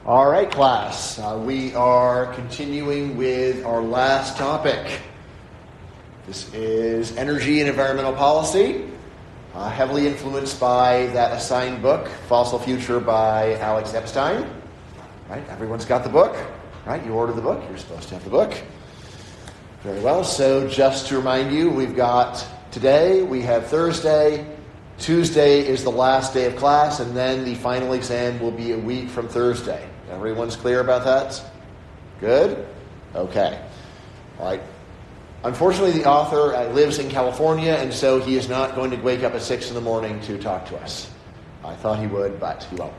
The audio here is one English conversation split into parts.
All right, class. We are continuing with our last topic. This is energy and environmental policy, heavily influenced by that assigned book, Fossil Future by Alex Epstein. Right? Everyone's got the book, right? You ordered the book. You're supposed to have the book. Very well. So just to remind you, we've got today, we have Thursday. Tuesday is the last day of class, and then the final exam will be a week from Thursday. Everyone's clear about that? Good? Okay. All right. Unfortunately, the author lives in California, and so he is not going to wake up at 6 in the morning to talk to us. I thought he would, but he won't.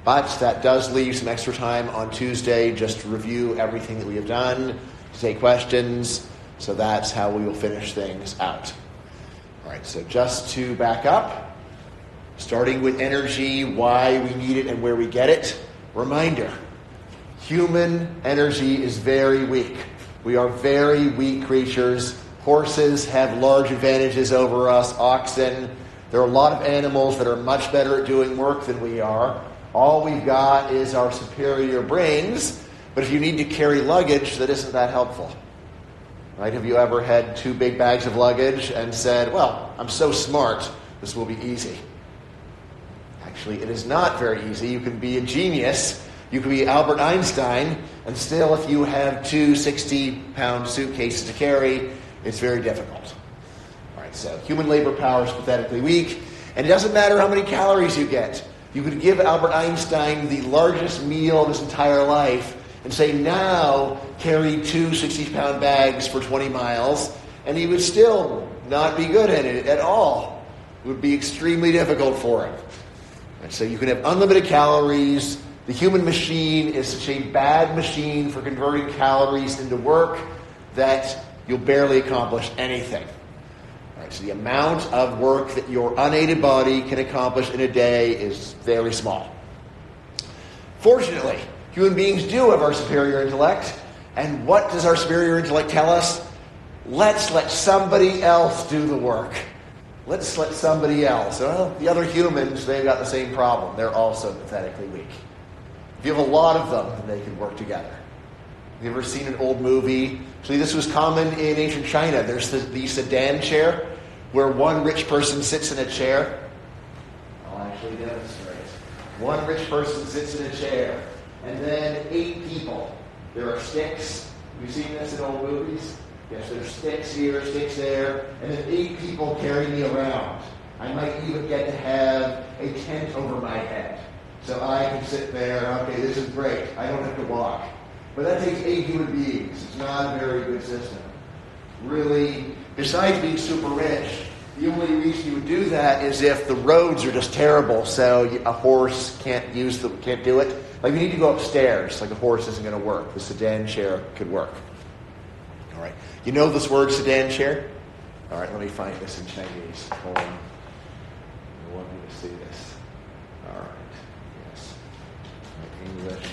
But that does leave some extra time on Tuesday just to review everything that we have done, to take questions. So that's how we will finish things out. All right, so just to back up, starting with energy, why we need it and where we get it. Reminder, human energy is very weak. We are very weak creatures. Horses have large advantages over us, oxen. There are a lot of animals that are much better at doing work than we are. All we've got is our superior brains, but if you need to carry luggage, that isn't that helpful. Right? Have you ever had 2 big bags of luggage and said, well, I'm so smart, this will be easy? Actually, it is not very easy. You can be a genius. You can be Albert Einstein, and still if you have 2 60-pound suitcases to carry, it's very difficult. All right, so human labor power is pathetically weak, and it doesn't matter how many calories you get. You could give Albert Einstein the largest meal of his entire life and say, now carry 2 60-pound bags for 20 miles, and he would still not be good at it at all. It would be extremely difficult for him. And so you can have unlimited calories. The human machine is such a bad machine for converting calories into work that you'll barely accomplish anything. All right, so the amount of work that your unaided body can accomplish in a day is very small. Fortunately, human beings do have our superior intellect. And what does our superior intellect tell us? Let's let somebody else do the work. Let's let somebody else. Well, the other humans, they've got the same problem. They're also pathetically weak. If you have a lot of them, then they can work together. Have you ever seen an old movie? Actually, this was common in ancient China. There's the sedan chair, where one rich person sits in a chair. I'll actually demonstrate. One rich person sits in a chair, and then 8 people. There are sticks. Have you seen this in old movies? Yes, there's sticks here, sticks there, and then 8 people carry me around. I might even get to have a tent over my head. So I can sit there, okay, this is great. I don't have to walk. But that takes 8 human beings. It's not a very good system. Really, besides being super rich, the only reason you would do that is if the roads are just terrible, so a horse can't do it. Like, you need to go upstairs, like a horse isn't going to work. The sedan chair could work. All right. You know this word, sedan chair? All right, let me find this in Chinese. Hold on. I want you to see this. All right. Yes. English.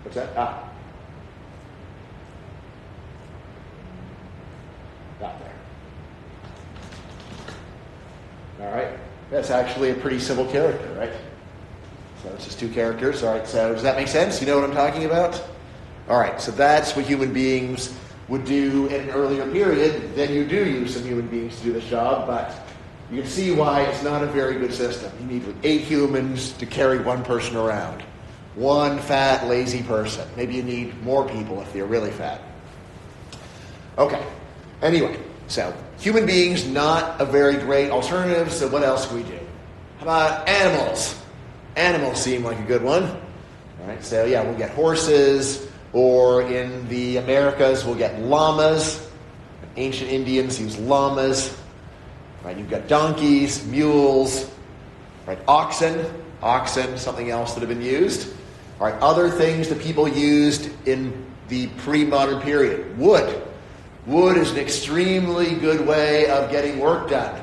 What's that? Got there. All right. That's actually a pretty simple character, right? So it's just 2 characters. All right. So does that make sense? You know what I'm talking about? All right. So that's what human beings would do in an earlier period. Then you do use some human beings to do this job, but you can see why it's not a very good system. You need 8 humans to carry 1 person around. 1 fat, lazy person. Maybe you need more people if they're really fat. Okay. Anyway, so human beings, not a very great alternative, so what else can we do? How about animals? Animals seem like a good one. All right, so yeah, we'll get horses, or in the Americas, we'll get llamas. Ancient Indians use llamas. Right, you've got donkeys, mules, right, oxen, something else that have been used. All right, other things that people used in the pre-modern period. Wood. Wood is an extremely good way of getting work done.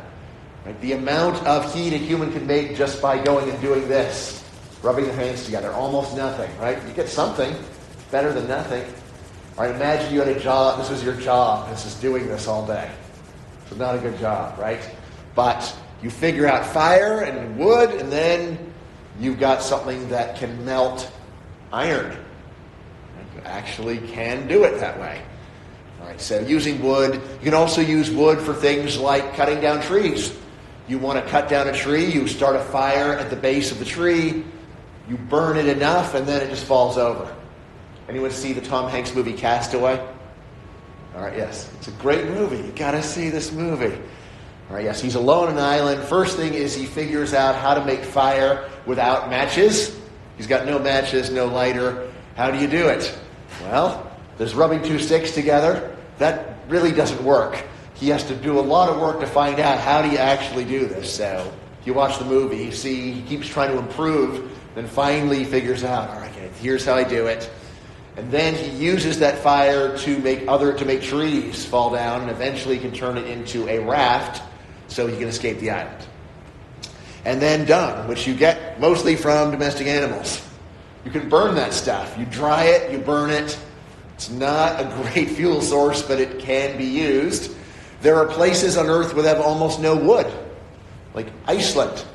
Right? The amount of heat a human can make just by going and doing this. rubbing their hands together, almost nothing, right? You get something, better than nothing. All right, imagine you had a job, this was your job, this is doing this all day. So not a good job, right? But you figure out fire and wood, and then you've got something that can melt iron. You actually can do it that way. All right, so using wood, you can also use wood for things like cutting down trees. You want to cut down a tree, you start a fire at the base of the tree, you burn it enough, and then it just falls over. Anyone see the Tom Hanks movie Castaway? All right, yes. It's a great movie. You got to see this movie. All right, yes. He's alone on an island. First thing is he figures out how to make fire without matches. He's got no matches, no lighter. How do you do it? Well, there's rubbing two sticks together. That really doesn't work. He has to do a lot of work to find out how do you actually do this. So if you watch the movie, you see he keeps trying to improve, then finally he figures out, all right, here's how I do it. And then he uses that fire to make trees fall down, and eventually can turn it into a raft so he can escape the island. And then dung, which you get mostly from domestic animals. You can burn that stuff. You dry it, you burn it. It's not a great fuel source, but it can be used. There are places on Earth where they have almost no wood, like Iceland.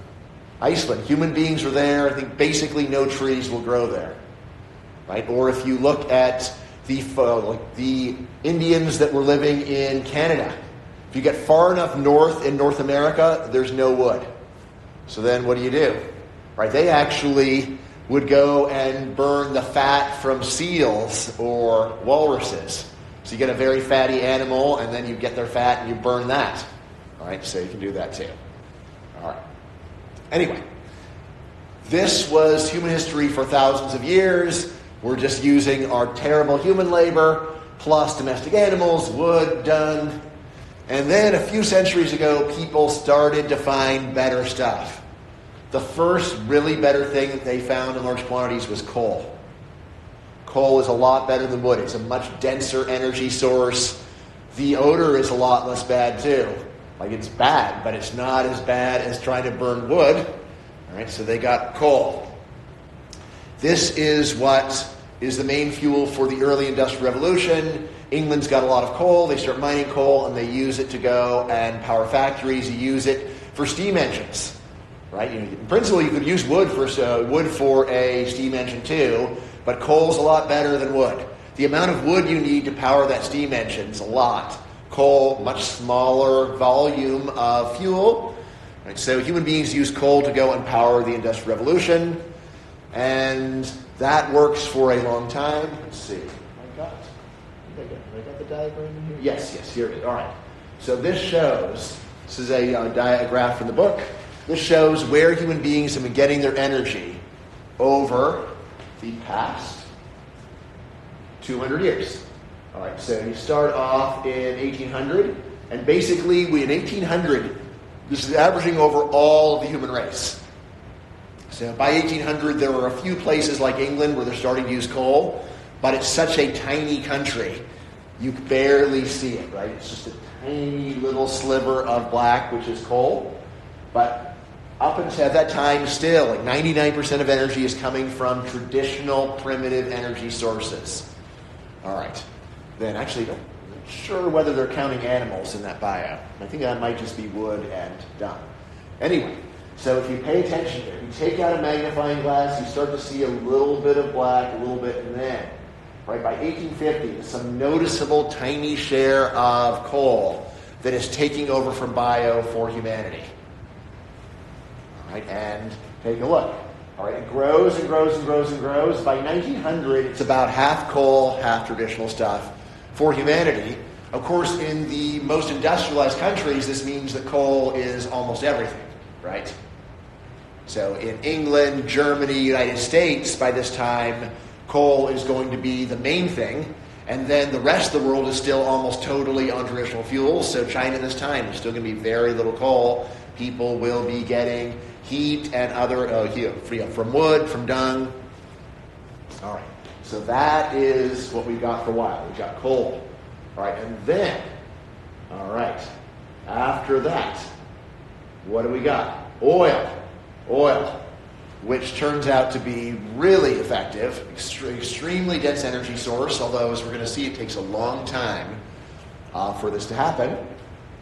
Human beings are there. I think basically no trees will grow there. Right? Or if you look at the Indians that were living in Canada, if you get far enough north in North America, there's no wood. So then what do? Right? They actually would go and burn the fat from seals or walruses. So you get a very fatty animal, and then you get their fat and you burn that. All right? So you can do that too. All right. Anyway, this was human history for thousands of years. We're just using our terrible human labor, plus domestic animals, wood, dung. And then a few centuries ago, people started to find better stuff. The first really better thing that they found in large quantities was coal. Coal is a lot better than wood. It's a much denser energy source. The odor is a lot less bad too. Like, it's bad, but it's not as bad as trying to burn wood. All right, so they got coal. This is what is the main fuel for the early Industrial Revolution. England's got a lot of coal. They start mining coal, and they use it to go and power factories. You use it for steam engines, right? In principle, you could use wood for a steam engine too, but coal's a lot better than wood. The amount of wood you need to power that steam engine is a lot. Coal, much smaller volume of fuel. Right? So human beings use coal to go and power the Industrial Revolution. And that works for a long time. Let's see. Have I got the diagram in here? Yes, here it is. All right. So this is a diagram from the book. This shows where human beings have been getting their energy over the past 200 years. All right, so you start off in 1800, and basically in 1800, this is averaging over all of the human race. So by 1800, there were a few places like England where they're starting to use coal, but it's such a tiny country, you barely see it, right? It's just a tiny little sliver of black, which is coal. But up until that time, still, like 99% of energy is coming from traditional primitive energy sources. All right. Then actually, I'm not sure whether they're counting animals in that bio. I think that might just be wood and dung. Anyway, so if you pay attention here, you take out a magnifying glass, you start to see a little bit of black, a little bit, and then, right, by 1850, there's some noticeable tiny share of coal that is taking over from bio for humanity. All right, and take a look. All right, it grows and grows and grows and grows. By 1900, it's about half coal, half traditional stuff for humanity. Of course, in the most industrialized countries, this means that coal is almost everything, right? So in England, Germany, United States, by this time, coal is going to be the main thing. And then the rest of the world is still almost totally on traditional fuels. So China this time is still going to be very little coal. People will be getting heat and other, from wood, from dung. All right. So that is what we've got for a while. We've got coal. All right. And then, all right, after that, what do we got? Oil. which turns out to be really effective, extremely dense energy source, although as we're going to see, it takes a long time for this to happen.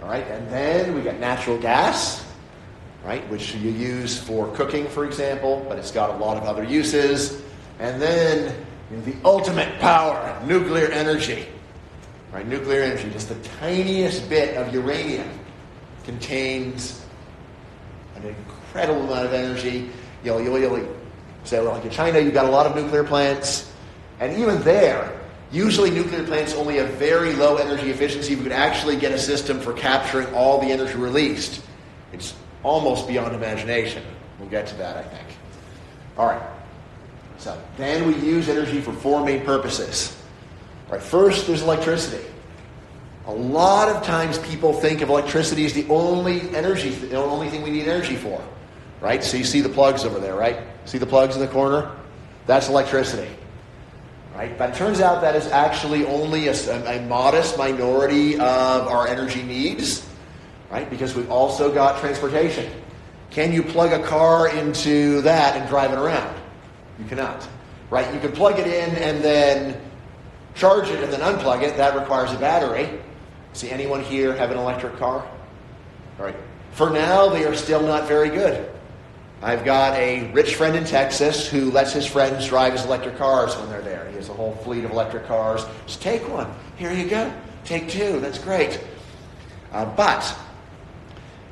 All right, and then we got natural gas, right, which you use for cooking, for example, but it's got a lot of other uses. And then the ultimate power, nuclear energy. Right, nuclear energy, just the tiniest bit of uranium contains an incredible amount of energy. So like in China, you've got a lot of nuclear plants, and even there, usually nuclear plants only have very low energy efficiency. We could actually get a system for capturing all the energy released. It's almost beyond imagination. We'll get to that, I think. All right. So then we use energy for four main purposes. All right, first, there's electricity. A lot of times people think of electricity as the only thing we need energy for. Right? So you see the plugs over there, right? See the plugs in the corner? That's electricity. Right? But it turns out that is actually only a modest minority of our energy needs, right? Because we've also got transportation. Can you plug a car into that and drive it around? You cannot. Right? You can plug it in and then charge it and then unplug it. That requires a battery. See anyone here have an electric car? All right. For now, they are still not very good. I've got a rich friend in Texas who lets his friends drive his electric cars when they're there. He has a whole fleet of electric cars. Just take one. Here you go. Take two. That's great. But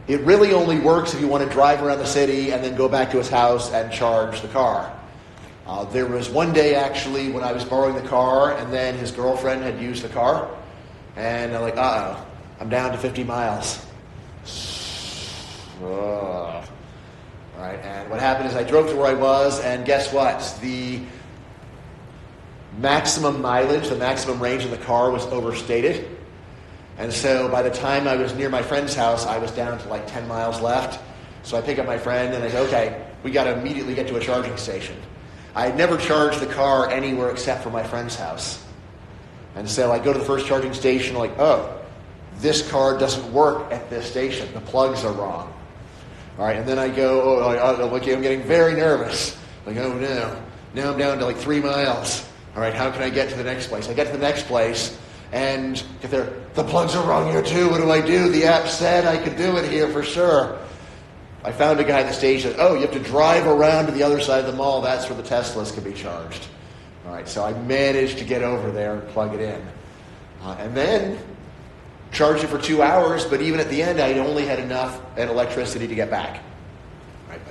it really only works if you want to drive around the city and then go back to his house and charge the car. There was one day, actually, when I was borrowing the car, and then his girlfriend had used the car. And I'm like, uh-oh, I'm down to 50 miles. Ugh. All right, and what happened is I drove to where I was, and guess what? The maximum mileage, the maximum range of the car was overstated. And so by the time I was near my friend's house, I was down to like 10 miles left. So I pick up my friend, and I say, okay, we got to immediately get to a charging station. I had never charged the car anywhere except for my friend's house. And so I go to the first charging station, like, oh, this car doesn't work at this station. The plugs are wrong. All right, and then I go, okay, I'm getting very nervous. Like, oh no, now I'm down to like 3 miles. All right, how can I get to the next place? I get to the next place, and if the plugs are wrong here too, what do I do? The app said I could do it here for sure. I found a guy at the station that, oh, you have to drive around to the other side of the mall. That's where the Teslas can be charged. All right, so I managed to get over there and plug it in. And then charged it for 2 hours, but even at the end, I only had enough electricity to get back. Right,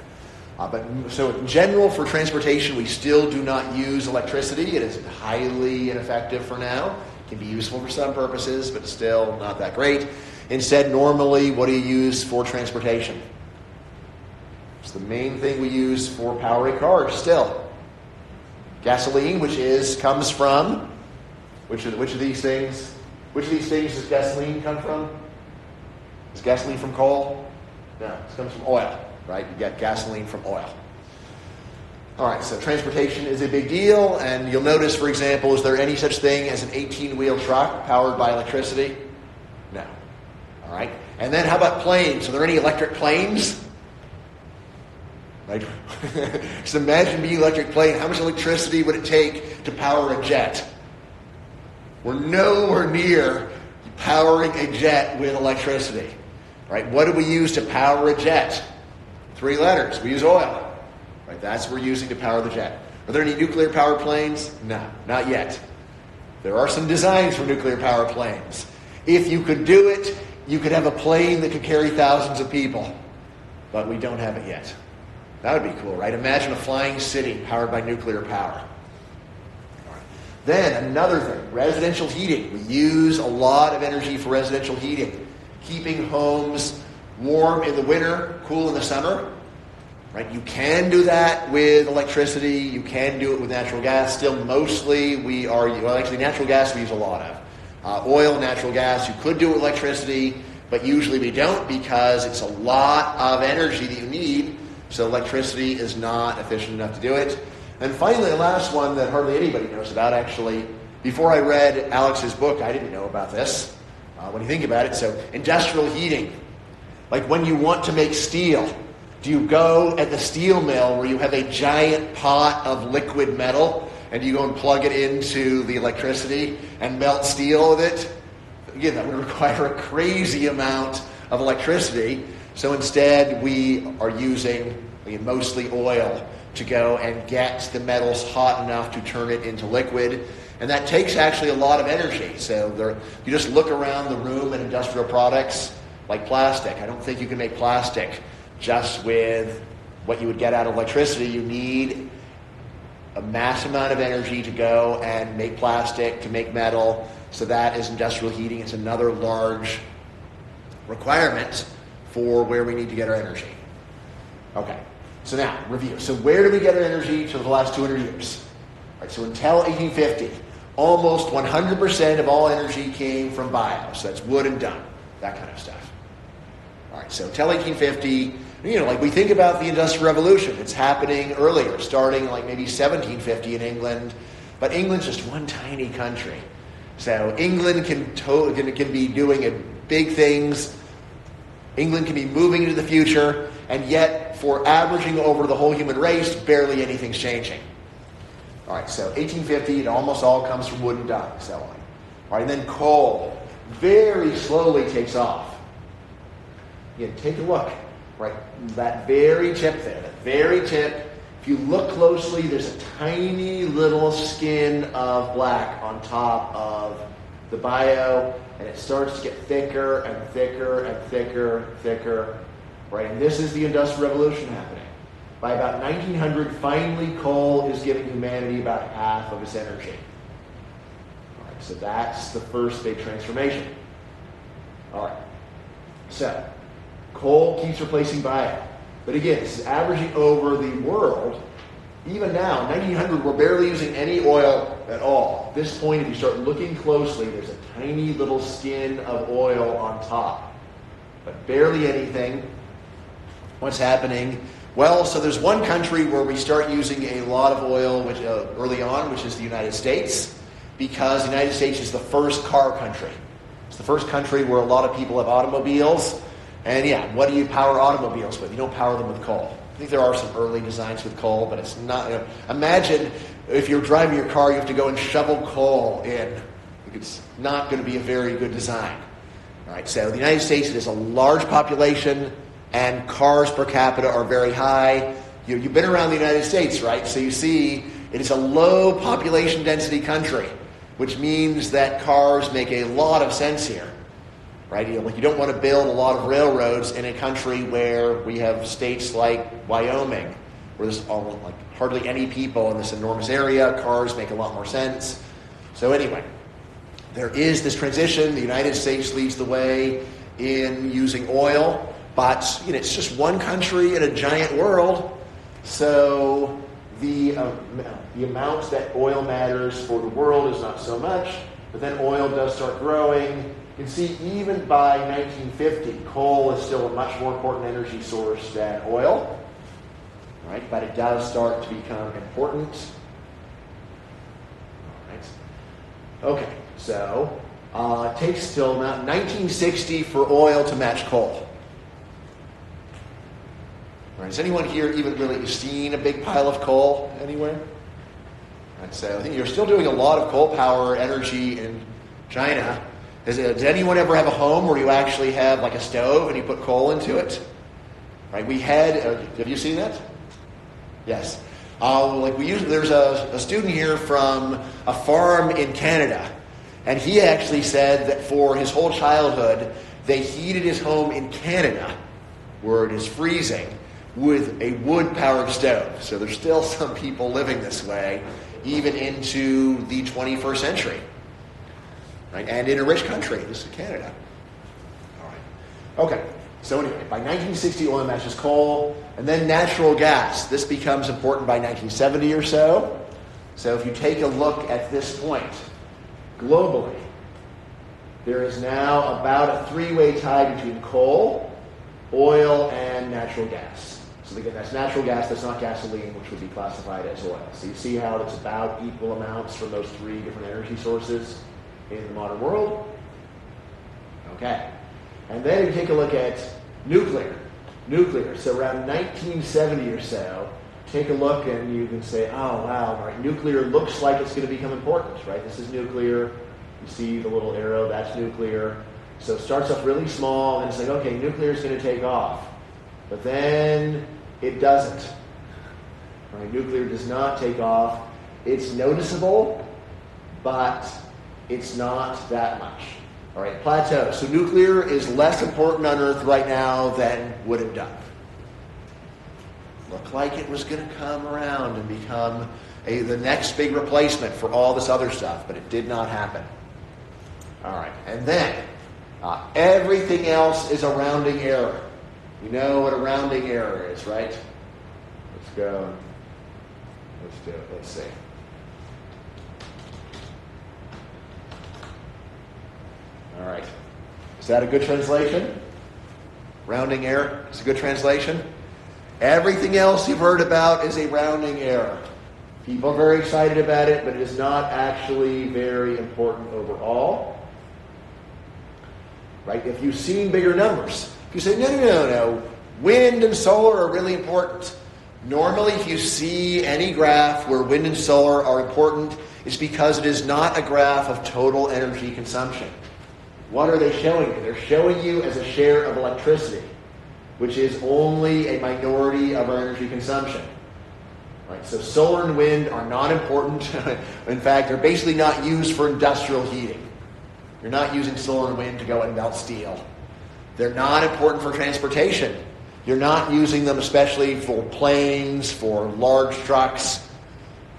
so in general, for transportation, we still do not use electricity. It is highly ineffective for now. It can be useful for some purposes, but still not that great. Instead, normally, what do you use for transportation? It's the main thing we use for powering cars still. Gasoline, comes from, which of these things? Which of these things does gasoline come from? Is gasoline from coal? No, it comes from oil, right? You get gasoline from oil. All right, so transportation is a big deal, and you'll notice, for example, is there any such thing as an 18-wheel truck powered by electricity? No. All right, and then how about planes? Are there any electric planes? Right? Just imagine being an electric plane. How much electricity would it take to power a jet? We're nowhere near powering a jet with electricity. Right? What do we use to power a jet? 3 letters. We use oil. Right? That's what we're using to power the jet. Are there any nuclear powered planes? No, not yet. There are some designs for nuclear powered planes. If you could do it, you could have a plane that could carry thousands of people. But we don't have it yet. That would be cool, right? Imagine a flying city powered by nuclear power. All right. Then another thing, residential heating. We use a lot of energy for residential heating. Keeping homes warm in the winter, cool in the summer. Right? You can do that with electricity. You can do it with natural gas. Still, mostly natural gas we use a lot of. Oil, natural gas, you could do it with electricity, but usually we don't because it's a lot of energy that you need. So electricity is not efficient enough to do it. And finally, the last one that hardly anybody knows about, actually, before I read Alex's book, I didn't know about this. When you think about it, so industrial heating. Like when you want to make steel, Do you go at the steel mill where you have a giant pot of liquid metal and you go and plug it into the electricity and melt steel with it? Again, that would require a crazy amount of electricity. So instead, we are using mostly oil to go and get the metals hot enough to turn it into liquid. And that takes actually a lot of energy. So you just look around the room at industrial products like plastic. I don't think you can make plastic just with what you would get out of electricity. You need a mass amount of energy to go and make plastic, to make metal. So that is industrial heating. It's another large requirement for where we need to get our energy. Okay, so now, review. So where do we get our energy for the last 200 years? All right, so until 1850, almost 100% of all energy came from bio. So that's wood and dung, that kind of stuff. All right, so until 1850, like we think about the Industrial Revolution, it's happening earlier, starting like maybe 1750 in England, but England's just one tiny country. So England can be doing big things. England can be moving into the future, and yet for averaging over the whole human race, barely anything's changing. All right, so 1850, it almost all comes from wood and dung, so on. All right, and then coal very slowly takes off. Again, take a look, right? That very tip there, that very tip. If you look closely, there's a tiny little skin of black on top of the bio, and it starts to get thicker and thicker and thicker and thicker, right? And this is the Industrial Revolution happening. By about 1900, finally, coal is giving humanity about half of its energy. All right, so that's the first big transformation. All right, so coal keeps replacing bio. But again, this is averaging over the world. Even now, 1900, we're barely using any oil at all. At this point, if you start looking closely, there's a tiny little skin of oil on top, but barely anything. What's happening? Well, so there's one country where we start using a lot of oil early on, which is the United States, because the United States is the first car country. It's the first country where a lot of people have automobiles. And yeah, what do you power automobiles with? You don't power them with coal. I think there are some early designs with coal, but it's not. Imagine if you're driving your car, you have to go and shovel coal in. It's not going to be a very good design. All right, so the United States is a large population, and cars per capita are very high. You've been around the United States, right? So you see it is a low population density country, which means that cars make a lot of sense here. Right? You don't want to build a lot of railroads in a country where we have states like Wyoming, where there's hardly any people in this enormous area. Cars make a lot more sense. So anyway, there is this transition. The United States leads the way in using oil, but it's just one country in a giant world. So the amount that oil matters for the world is not so much, but then oil does start growing. You can see even by 1950, coal is still a much more important energy source than oil, right? But it does start to become important. All right. Okay, so it takes till about 1960 for oil to match coal. All right, has anyone here even really seen a big pile of coal anywhere? Right, so I think you're still doing a lot of coal power energy in China. Does anyone ever have a home where you actually have like a stove and you put coal into it? Right? We had. Have you seen that? Yes. There's a student here from a farm in Canada, and he actually said that for his whole childhood they heated his home in Canada, where it is freezing, with a wood-powered stove. So there's still some people living this way, even into the 21st century. Right? And in a rich country, this is Canada. All right. Okay, so anyway, by 1960, oil matches coal, and then natural gas. This becomes important by 1970 or so. So if you take a look at this point, globally, there is now about a three-way tie between coal, oil, and natural gas. So again, that's natural gas, that's not gasoline, which would be classified as oil. So you see how it's about equal amounts from those three different energy sources in the modern world. Okay. And then you take a look at nuclear. Nuclear. So around 1970 or so, take a look and you can say, oh, wow, right, nuclear looks like it's going to become important, right? This is nuclear. You see the little arrow, that's nuclear. So it starts off really small, and it's like, okay, nuclear is going to take off. But then it doesn't. Right? Nuclear does not take off. It's noticeable, but it's not that much. All right, plateau. So nuclear is less important on Earth right now than wood and duck. Looked like it was going to come around and become the next big replacement for all this other stuff, but it did not happen. All right, and then everything else is a rounding error. You know what a rounding error is, right? Let's go. Let's do it. Let's see. All right. Is that a good translation? Rounding error is a good translation? Everything else you've heard about is a rounding error. People are very excited about it, but it is not actually very important overall. Right? If you've seen bigger numbers, if you say, no, wind and solar are really important. Normally, if you see any graph where wind and solar are important, it's because it is not a graph of total energy consumption. What are they showing you? They're showing you as a share of electricity, which is only a minority of our energy consumption. Right? So solar and wind are not important. In fact, they're basically not used for industrial heating. You're not using solar and wind to go and melt steel. They're not important for transportation. You're not using them especially for planes, for large trucks.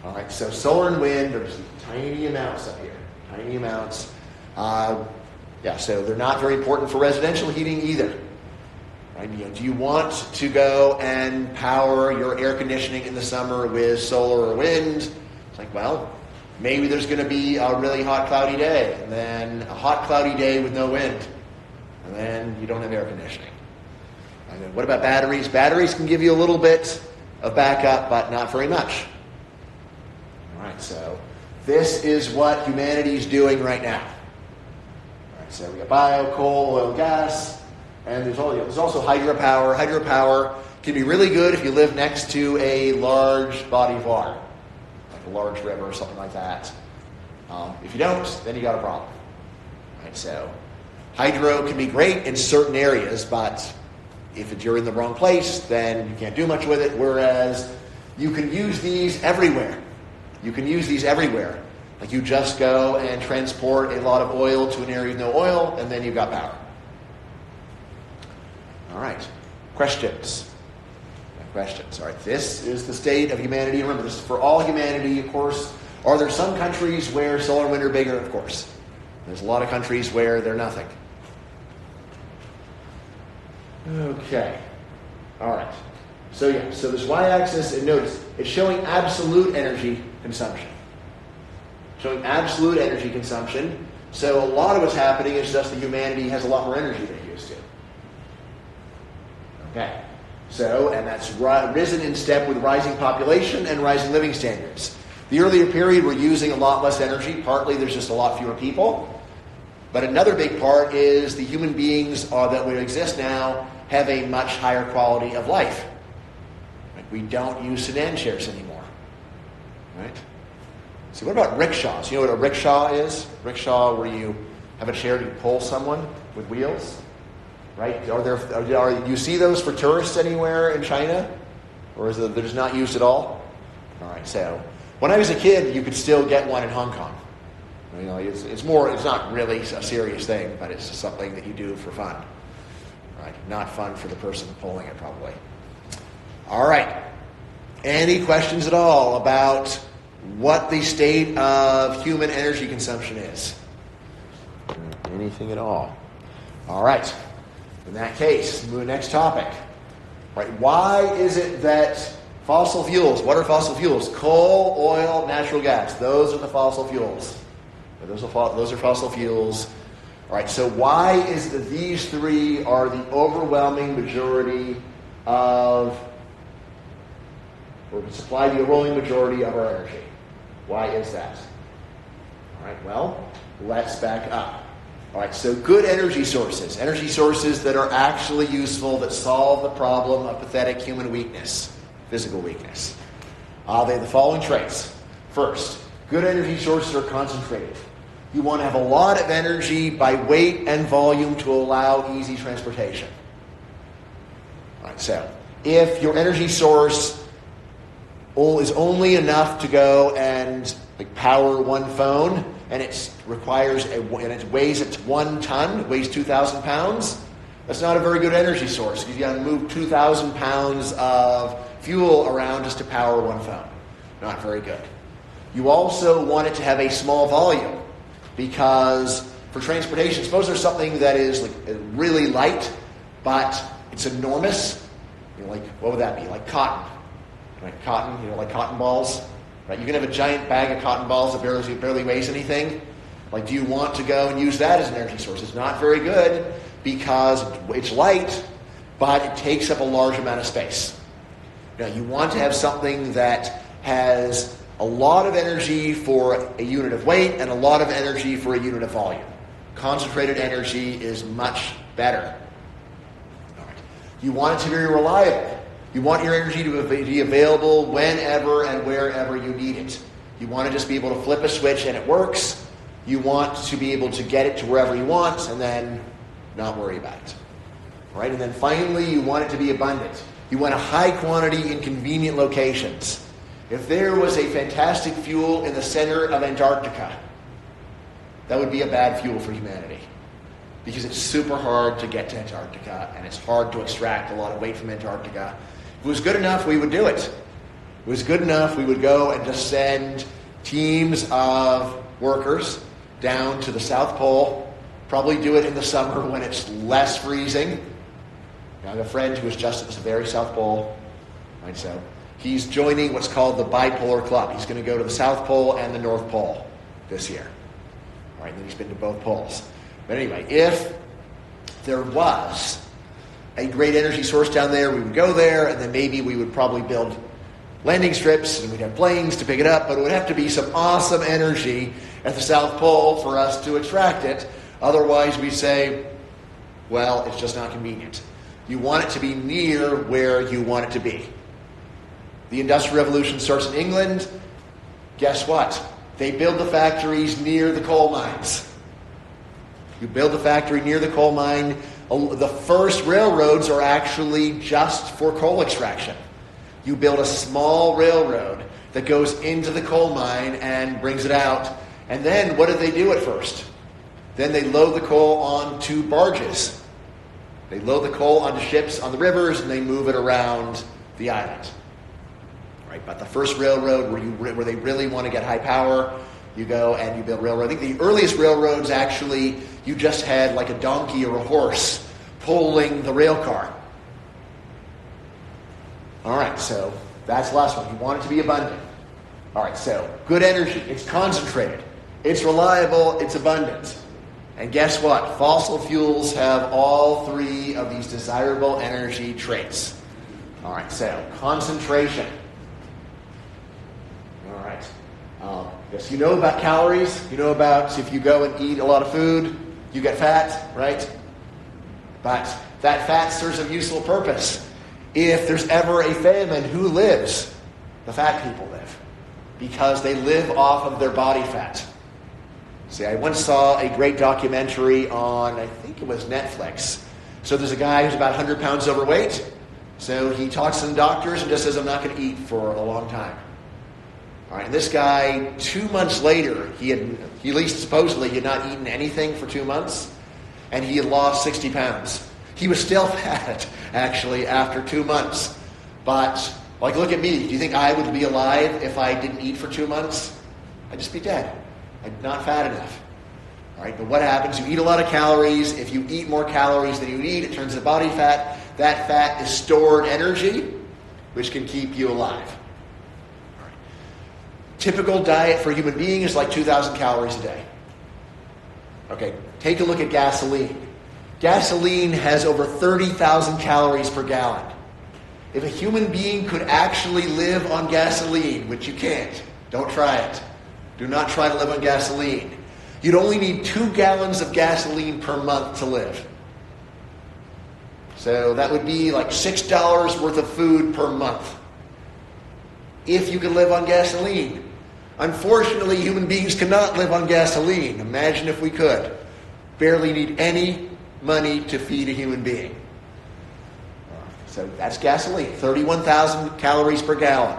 All right, so solar and wind are just tiny amounts up here, tiny amounts. So they're not very important for residential heating either. Right? Do you want to go and power your air conditioning in the summer with solar or wind? It's like, well, maybe there's going to be a really hot, cloudy day, and then a hot, cloudy day with no wind, and then you don't have air conditioning. And then what about batteries? Batteries can give you a little bit of backup, but not very much. All right, so this is what humanity is doing right now. All right, so we got bio, coal, oil, gas, and there's also hydropower. Hydropower can be really good if you live next to a large body of water, like a large river or something like that. If you don't, then you got a problem. All right, so hydro can be great in certain areas, but if you're in the wrong place, then you can't do much with it, whereas you can use these everywhere. You can use these everywhere. Like you just go and transport a lot of oil to an area with no oil, and then you've got power. All right. Questions? Questions. All right. This is the state of humanity. Remember, this is for all humanity, of course. Are there some countries where solar and wind are bigger? Of course. There's a lot of countries where they're nothing. Okay. All right. So this y-axis, and notice, it's showing absolute energy consumption. Showing absolute energy consumption. So a lot of what's happening is just that humanity has a lot more energy than it used to. Okay. So, and that's risen in step with rising population and rising living standards. The earlier period, we're using a lot less energy. Partly, there's just a lot fewer people. But another big part is the human beings that would exist now have a much higher quality of life. Like we don't use sedan chairs anymore. Right? So what about rickshaws? You know what a rickshaw is? Rickshaw, where you have a chair to pull someone with wheels. Right? Do you see those for tourists anywhere in China? Or is it they're just not used at all? All right, so when I was a kid, you could still get one in Hong Kong. You know, it's not really a serious thing, but it's just something that you do for fun. Right? Not fun for the person pulling it, probably. All right. Any questions at all about what the state of human energy consumption is? Anything at all? All right. In that case, move to the next topic. Right? Why is it that fossil fuels, what are fossil fuels? Coal, oil, natural gas. Those are the fossil fuels. Those are fossil fuels. All right, so why is it that these three are the overwhelming majority of, or supply the overwhelming majority of our energy? Why is that? All right, well, let's back up. All right, so good energy sources that are actually useful, that solve the problem of pathetic human weakness, physical weakness. They have the following traits. First, good energy sources are concentrated. You want to have a lot of energy by weight and volume to allow easy transportation. All right, so if your energy source is only enough to go and power one phone, and it weighs 1 ton, it weighs 2,000 pounds, that's not a very good energy source because you got to move 2,000 pounds of fuel around just to power one phone. Not very good. You also want it to have a small volume because for transportation, suppose there's something that is really light, but it's enormous. What would that be? Like cotton. Right? Cotton, like cotton balls. Right? You can have a giant bag of cotton balls that barely weighs anything. Do you want to go and use that as an energy source? It's not very good because it's light, but it takes up a large amount of space. Now, you want to have something that has a lot of energy for a unit of weight and a lot of energy for a unit of volume. Concentrated energy is much better. All right. You want it to be reliable. You want your energy to be available whenever and wherever you need it. You want to just be able to flip a switch and it works. You want to be able to get it to wherever you want and then not worry about it. All right? And then finally, you want it to be abundant. You want a high quantity in convenient locations. If there was a fantastic fuel in the center of Antarctica, that would be a bad fuel for humanity because it's super hard to get to Antarctica and it's hard to extract a lot of weight from Antarctica. If it was good enough, we would do it. If it was good enough, we would go and just send teams of workers down to the South Pole, probably do it in the summer when it's less freezing. I have a friend who is just at the very South Pole, right? So he's joining what's called the Bipolar Club. He's going to go to the South Pole and the North Pole this year. All right, and then he's been to both poles. But anyway, if there was a great energy source down there, we would go there, and then maybe we would probably build landing strips, and we'd have planes to pick it up, but it would have to be some awesome energy at the South Pole for us to extract it. Otherwise, we say, well, it's just not convenient. You want it to be near where you want it to be. The Industrial Revolution starts in England. Guess what? They build the factories near the coal mines. You build the factory near the coal mine. The first railroads are actually just for coal extraction. You build a small railroad that goes into the coal mine and brings it out. And then what do they do at first? Then they load the coal onto barges. They load the coal onto ships on the rivers and they move it around the island. Right? But the first railroad where they really want to get high power, you go and you build railroad. I think the earliest railroads actually, you just had like a donkey or a horse pulling the rail car. All right, so that's the last one. You want it to be abundant. All right, so good energy. It's concentrated. It's reliable. It's abundant. And guess what? Fossil fuels have all three of these desirable energy traits. All right, so concentration. All right. Yes, you know about calories. You know about if you go and eat a lot of food, you get fat, right? But that fat serves a useful purpose. If there's ever a famine, who lives? The fat people live. Because they live off of their body fat. See, I once saw a great documentary on, I think it was Netflix. So there's a guy who's about 100 pounds overweight. So he talks to the doctors and just says, I'm not going to eat for a long time. All right, and this guy, 2 months later, he at least supposedly, he had not eaten anything for 2 months, and he had lost 60 pounds. He was still fat, actually, after 2 months. But, look at me. Do you think I would be alive if I didn't eat for 2 months? I'd just be dead. I'm not fat enough. All right, but what happens? You eat a lot of calories. If you eat more calories than you need, it turns to body fat. That fat is stored energy, which can keep you alive. All right. Typical diet for a human being is like 2,000 calories a day. Okay, take a look at gasoline. Gasoline has over 30,000 calories per gallon. If a human being could actually live on gasoline, which you can't, don't try it. Do not try to live on gasoline. you'd only need 2 gallons of gasoline per month to live. So that would be like $6 worth of food per month, if you could live on gasoline. Unfortunately, human beings cannot live on gasoline. Imagine if we could. Barely need any money to feed a human being. So that's gasoline, 31,000 calories per gallon.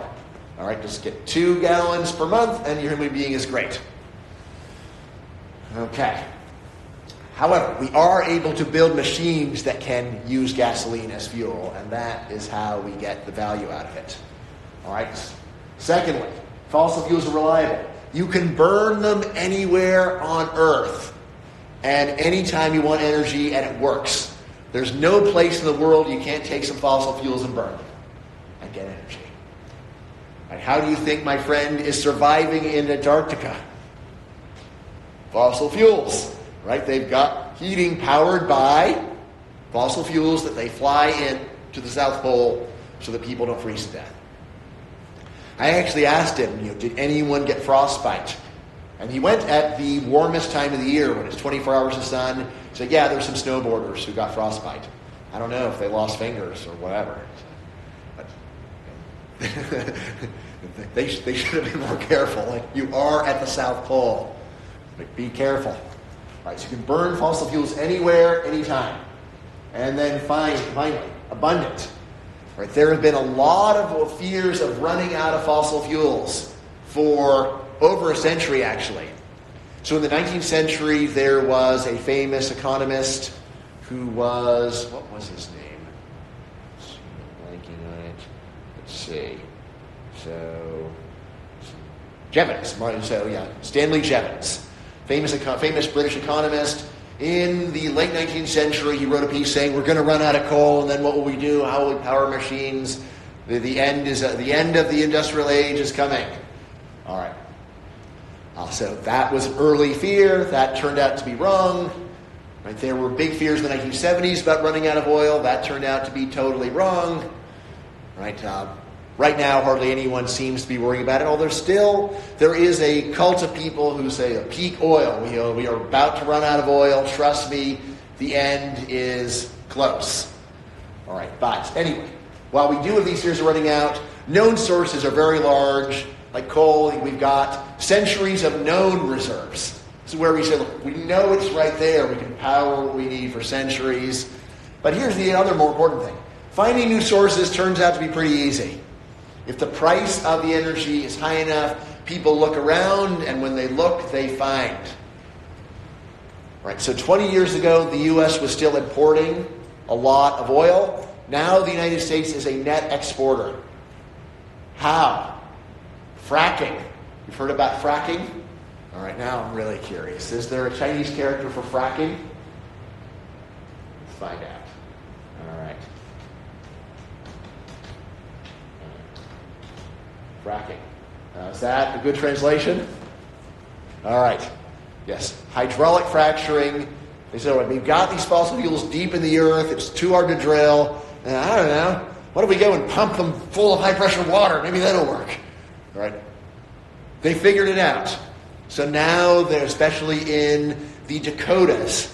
All right, just get 2 gallons per month and your human being is great. Okay. However, we are able to build machines that can use gasoline as fuel, and that is how we get the value out of it. All right. Secondly, fossil fuels are reliable. You can burn them anywhere on Earth and anytime you want energy, and it works. There's no place in the world you can't take some fossil fuels and burn them and get energy. And how do you think my friend is surviving in Antarctica? Fossil fuels, right? They've got heating powered by fossil fuels that they fly in to the South Pole so that people don't freeze to death. I actually asked him, did anyone get frostbite? And he went at the warmest time of the year when it's 24 hours of sun. He said, yeah, there's some snowboarders who got frostbite. I don't know if they lost fingers or whatever. But they should have been more careful. Like, you are at the South Pole. Like, be careful. All right, so you can burn fossil fuels anywhere, anytime. And then finally, abundant. Right, there have been a lot of fears of running out of fossil fuels for over a century, actually. So in the 19th century, there was a famous economist who was, what was his name? I'm blanking on it. Let's see. So, Jevons. So, yeah, Stanley Jevons, famous British economist. In the late 19th century, he wrote a piece saying, we're going to run out of coal, and then what will we do? How will we power machines? The end of the industrial age is coming. All right. So that was an early fear. That turned out to be wrong. Right, there were big fears in the 1970s about running out of oil. That turned out to be totally wrong. Right, right now, hardly anyone seems to be worrying about it, although there is a cult of people who say, peak oil. We are about to run out of oil. Trust me, the end is close. All right, but anyway, while we do have these fears of running out, known sources are very large. Like coal, we've got centuries of known reserves. This is where we say, look, we know it's right there. We can power what we need for centuries. But here's the other more important thing. Finding new sources turns out to be pretty easy. If the price of the energy is high enough, people look around, and when they look, they find. Right, so 20 years ago, the U.S. was still importing a lot of oil. Now the United States is a net exporter. How? Fracking. You've heard about fracking? All right, now I'm really curious. Is there a Chinese character for fracking? Let's find out. All right. Fracking. Is that a good translation? All right. Yes. Hydraulic fracturing. They said, well, we've got these fossil fuels deep in the earth. It's too hard to drill. And I don't know. What if we go and pump them full of high-pressure water? Maybe that'll work. All right. They figured it out. So now they're especially in the Dakotas,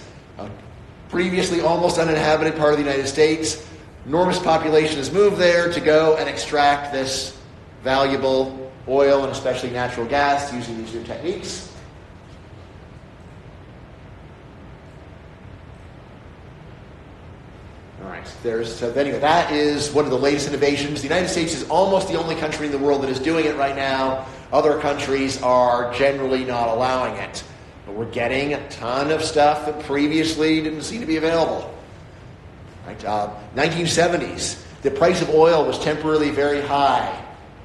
previously almost uninhabited part of the United States. Enormous population has moved there to go and extract this valuable oil and especially natural gas using these new techniques. All right, so anyway, that is one of the latest innovations. The United States is almost the only country in the world that is doing it right now. Other countries are generally not allowing it. But we're getting a ton of stuff that previously didn't seem to be available. Right, 1970s, the price of oil was temporarily very high.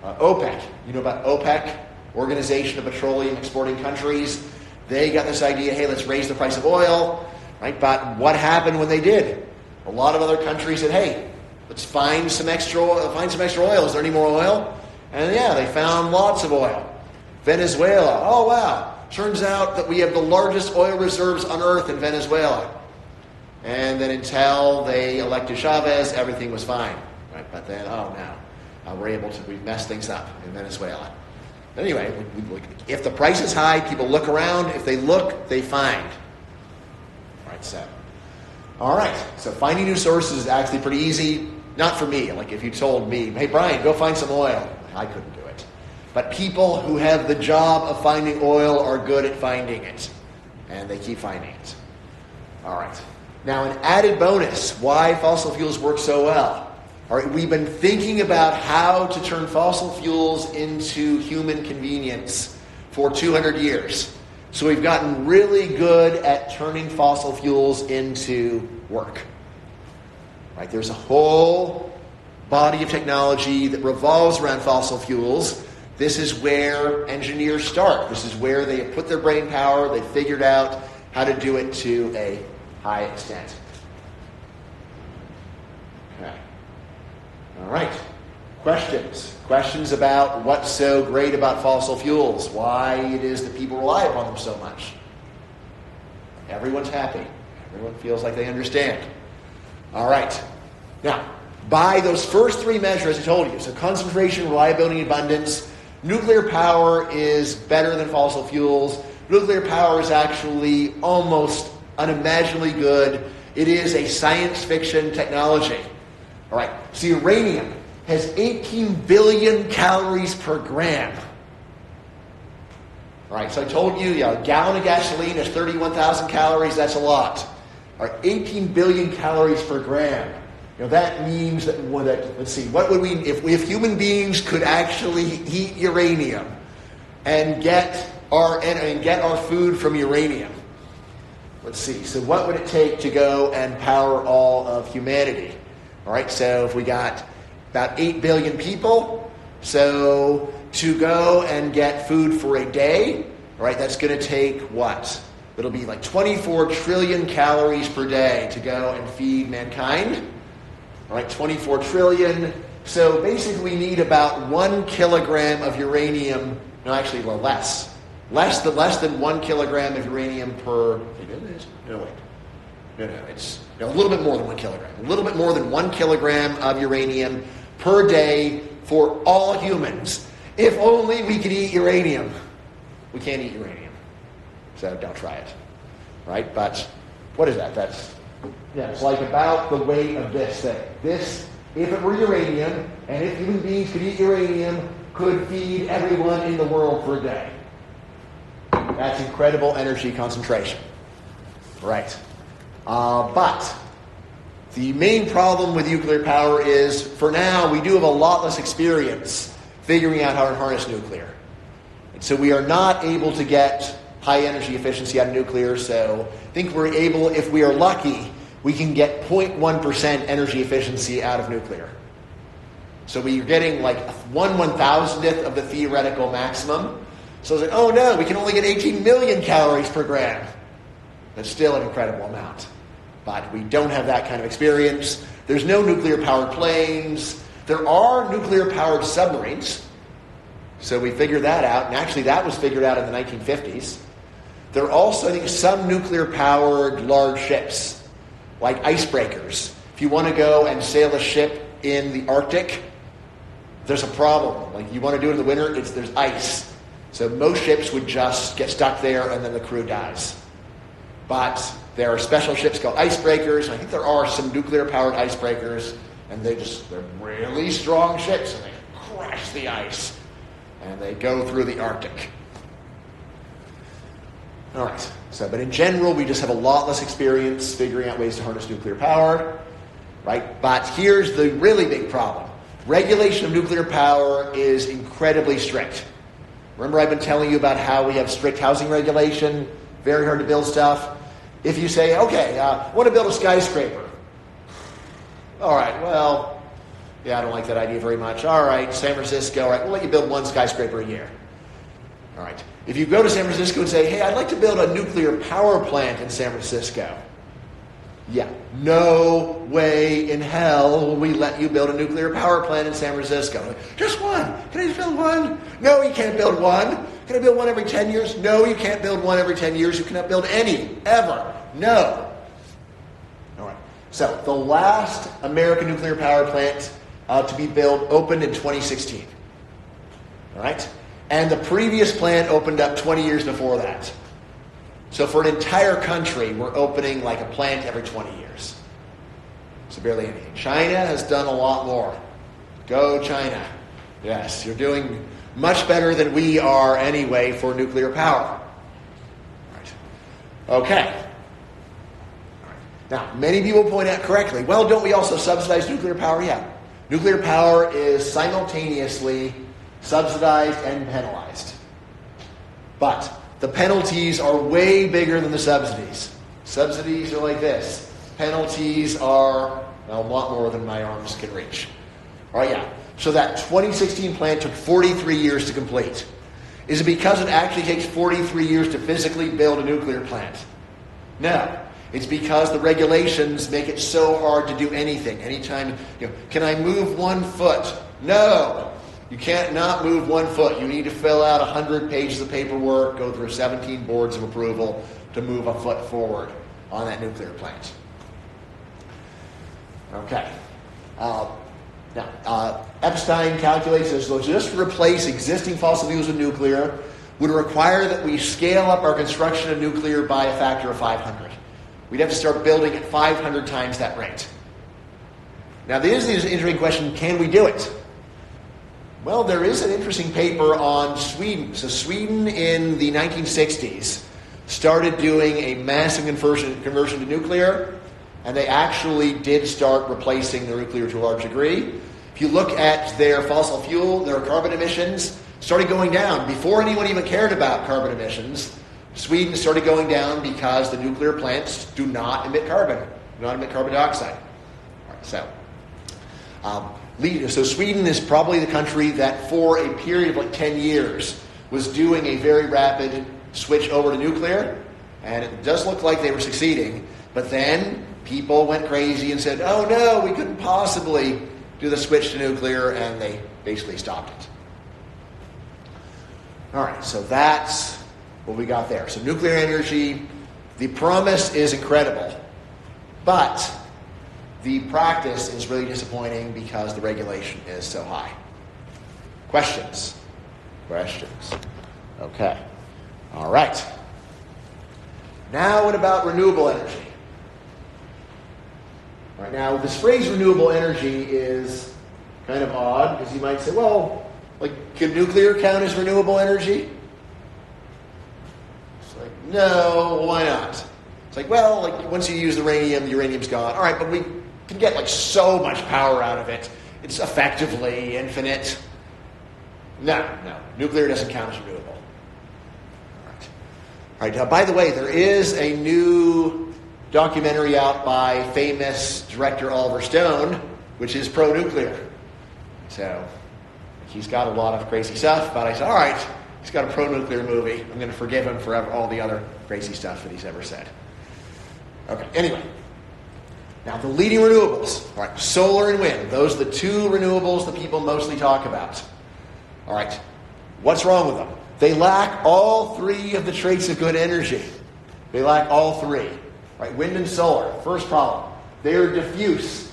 OPEC, you know about OPEC, Organization of Petroleum Exporting Countries. They got this idea, hey, let's raise the price of oil. Right, but what happened when they did? A lot of other countries said, hey, let's find some extra oil. Is there any more oil? And yeah, they found lots of oil. Venezuela, oh wow. Turns out that we have the largest oil reserves on earth in Venezuela. And then until they elected Chavez, everything was fine. Right? But then, oh no, we've messed things up in Venezuela. Anyway, if the price is high, people look around. If they look, they find. All right, so finding new sources is actually pretty easy. Not for me. Like if you told me, hey, Brian, go find some oil. I couldn't do it. But people who have the job of finding oil are good at finding it. And they keep finding it. All right. Now, an added bonus, why fossil fuels work so well. All right, we've been thinking about how to turn fossil fuels into human convenience for 200 years. So we've gotten really good at turning fossil fuels into work. Right? There's a whole body of technology that revolves around fossil fuels. This is where engineers start. This is where they put their brain power. They figured out how to do it to a high extent. Okay. All right. Questions? Questions about what's so great about fossil fuels? Why it is that people rely upon them so much? Everyone's happy. Everyone feels like they understand. All right. Now, by those first three measures I told you, so concentration, reliability, abundance, nuclear power is better than fossil fuels. Nuclear power is actually almost unimaginably good. It is a science fiction technology. All right. So uranium has 18 billion calories per gram. All right. So I told you, a gallon of gasoline has 31,000 calories. That's a lot. All right. 18 billion calories per gram. That means that, let's see, what would we, if human beings could actually eat uranium and get our food from uranium? Let's see, so what would it take to go and power all of humanity? All right, so if we got about 8 billion people, so to go and get food for a day, all right, that's going to take what? It'll be like 24 trillion calories per day to go and feed mankind. All right, 24 trillion. So basically we need about 1 kilogram of uranium. No, actually, well, less. Less than 1 kilogram of uranium per... It's a little bit more than 1 kilogram. A little bit more than 1 kilogram of uranium per day for all humans. If only we could eat uranium. We can't eat uranium. So don't try it. Right? But what is that? It's like about the weight of this thing. This, if it were uranium, and if human beings could eat uranium, could feed everyone in the world for a day. That's incredible energy concentration. Right. But the main problem with nuclear power is, for now, we do have a lot less experience figuring out how to harness nuclear. And so we are not able to get high energy efficiency out of nuclear, so I think we're able, if we are lucky, we can get 0.1% energy efficiency out of nuclear. So we're getting like 1/1000th of the theoretical maximum. So it's like, oh no, we can only get 18 million calories per gram. That's still an incredible amount. But we don't have that kind of experience. There's no nuclear-powered planes. There are nuclear-powered submarines. So we figured that out, and actually that was figured out in the 1950s. There are also, I think, some nuclear-powered large ships, like icebreakers. If you want to go and sail a ship in the Arctic, there's a problem. Like, you want to do it in the winter, there's ice. So most ships would just get stuck there and then the crew dies. But there are special ships called icebreakers, and I think there are some nuclear-powered icebreakers, and they're really strong ships, and they crash the ice, and they go through the Arctic. All right. But in general, we just have a lot less experience figuring out ways to harness nuclear power, right? But here's the really big problem. Regulation of nuclear power is incredibly strict. Remember I've been telling you about how we have strict housing regulation, very hard to build stuff. If you say, okay, I want to build a skyscraper. All right, well, yeah, I don't like that idea very much. All right, San Francisco, all right, we'll let you build one skyscraper a year. All right. If you go to San Francisco and say, hey, I'd like to build a nuclear power plant in San Francisco. Yeah, no way in hell will we let you build a nuclear power plant in San Francisco. Just one. Can I just build one? No, you can't build one. Can I build one every 10 years? No, you can't build one every 10 years. You cannot build any, ever. No. All right. So the last American nuclear power plant to be built opened in 2016. All right. And the previous plant opened up 20 years before that. So for an entire country, we're opening like a plant every 20 years. So barely anything. China has done a lot more. Go China. Yes, you're doing much better than we are anyway for nuclear power. Right. Okay. Now, many people point out correctly, well, don't we also subsidize nuclear power? Yeah. Nuclear power is simultaneously subsidized and penalized. But the penalties are way bigger than the subsidies. Subsidies are like this. Penalties are, well, a lot more than my arms can reach. All right, yeah. So that 2016 plant took 43 years to complete. Is it because it actually takes 43 years to physically build a nuclear plant? No. It's because the regulations make it so hard to do anything. Anytime, can I move 1 foot? No. You can't not move 1 foot. You need to fill out 100 pages of paperwork, go through 17 boards of approval to move a foot forward on that nuclear plant. Okay. Now, Epstein calculates this. So just to replace existing fossil fuels with nuclear would require that we scale up our construction of nuclear by a factor of 500. We'd have to start building at 500 times that rate. Now, there is an interesting question, can we do it? Well, there is an interesting paper on Sweden. So Sweden in the 1960s started doing a massive conversion to nuclear, and they actually did start replacing the nuclear to a large degree. If you look at their fossil fuel, their carbon emissions started going down. Before anyone even cared about carbon emissions, Sweden started going down because the nuclear plants do not emit carbon, do not emit carbon dioxide. All right, so Sweden is probably the country that for a period of like 10 years was doing a very rapid switch over to nuclear, and it does look like they were succeeding, but then people went crazy and said, oh no, we couldn't possibly do the switch to nuclear, and they basically stopped it. All right, so that's what we got there. So nuclear energy, the promise is incredible, but the practice is really disappointing because the regulation is so high. Questions? Questions. Okay. All right. Now what about renewable energy? Right now, this phrase renewable energy is kind of odd because you might say, well, like, could nuclear count as renewable energy? It's like, no, why not? It's like, well, like once you use the uranium's gone. All right, but we can get like so much power out of it. It's effectively infinite. No, nuclear doesn't count as renewable. All right. By the way, there is a new documentary out by famous director Oliver Stone, which is pro-nuclear. So he's got a lot of crazy stuff, but I said, all right, he's got a pro-nuclear movie. I'm going to forgive him for all the other crazy stuff that he's ever said. Okay, anyway. Now, the leading renewables, all right, solar and wind. Those are the two renewables that people mostly talk about. All right, what's wrong with them? They lack all three of the traits of good energy. They lack all three. Right, wind and solar, first problem. They are diffuse.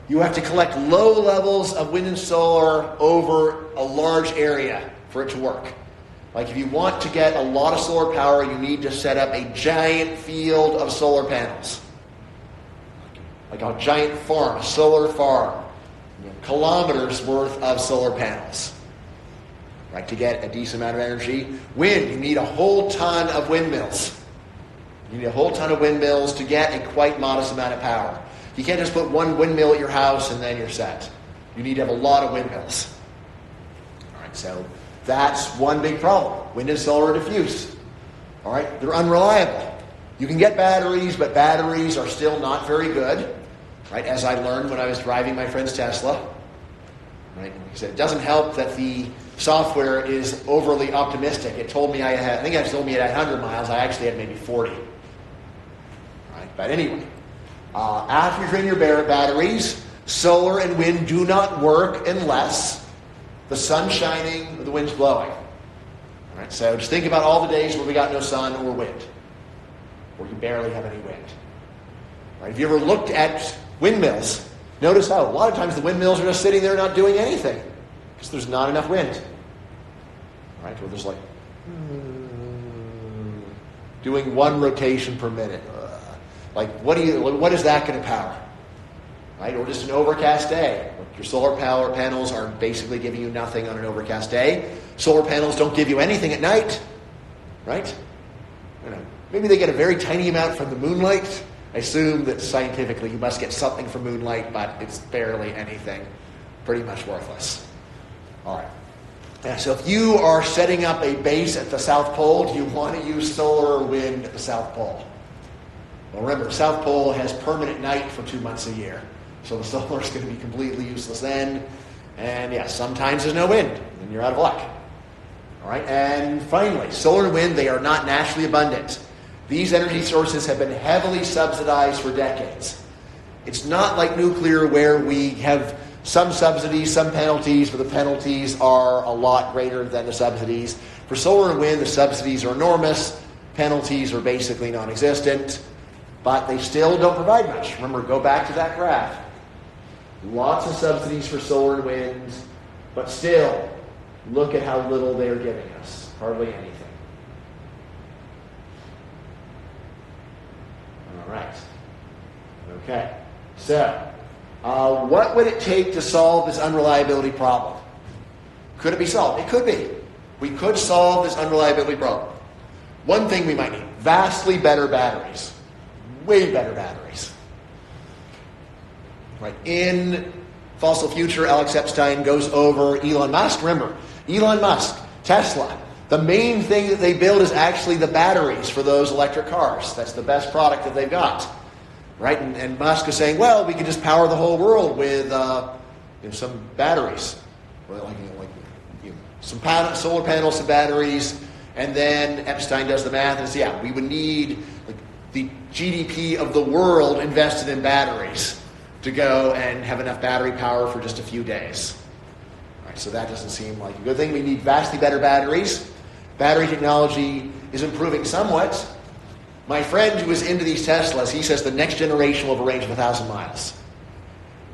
You have to collect low levels of wind and solar over a large area for it to work. Like if you want to get a lot of solar power, you need to set up a giant field of solar panels. Like a giant farm, a solar farm. Kilometers worth of solar panels. Right, to get a decent amount of energy. Wind, you need a whole ton of windmills. You need a whole ton of windmills to get a quite modest amount of power. You can't just put one windmill at your house and then you're set. You need to have a lot of windmills. All right, so that's one big problem. Wind and solar are diffuse. All right, they're unreliable. You can get batteries, but batteries are still not very good. Right, as I learned when I was driving my friend's Tesla. Right, he said it doesn't help that the software is overly optimistic. It told me I think it told me it had 100 miles. I actually had maybe 40. Right, but anyway, after you drain your batteries, solar and wind do not work unless the sun's shining or the wind's blowing. All right, so just think about all the days where we got no sun or wind, or you barely have any wind. Right, have you ever looked at windmills? Notice how a lot of times the windmills are just sitting there not doing anything because there's not enough wind. right? Where there's like doing 1 rotation per minute. Like, what is that going to power? Right? Or just an overcast day. Your solar power panels are basically giving you nothing on an overcast day. Solar panels don't give you anything at night, right? Maybe they get a very tiny amount from the moonlight. I assume that scientifically you must get something from moonlight, but it's barely anything. Pretty much worthless. All right. Yeah, so if you are setting up a base at the South Pole, do you want to use solar or wind at the South Pole? Well, remember, the South Pole has permanent night for 2 months a year. So the solar is going to be completely useless then. And yeah, sometimes there's no wind, and you're out of luck. All right, and finally, solar and wind, they are not naturally abundant. These energy sources have been heavily subsidized for decades. It's not like nuclear where we have some subsidies, some penalties, but the penalties are a lot greater than the subsidies. For solar and wind, the subsidies are enormous. Penalties are basically non-existent, but they still don't provide much. Remember, go back to that graph. Lots of subsidies for solar and wind, but still, look at how little they're giving us. Hardly anything. All right. Okay. So, what would it take to solve this unreliability problem? Could it be solved? It could be. We could solve this unreliability problem. One thing we might need, vastly better batteries. Way better batteries. Right. In Fossil Future, Alex Epstein goes over Elon Musk. Remember, Elon Musk, Tesla, the main thing that they build is actually the batteries for those electric cars. That's the best product that they've got. Right? And Musk is saying, well, we can just power the whole world with some batteries. Well, some solar panels, some batteries, and then Epstein does the math and says, yeah, we would need the GDP of the world invested in batteries to go and have enough battery power for just a few days. All right, so that doesn't seem like a good thing. We need vastly better batteries. Battery technology is improving somewhat. My friend who is into these Teslas, he says the next generation will have a range of 1,000 miles.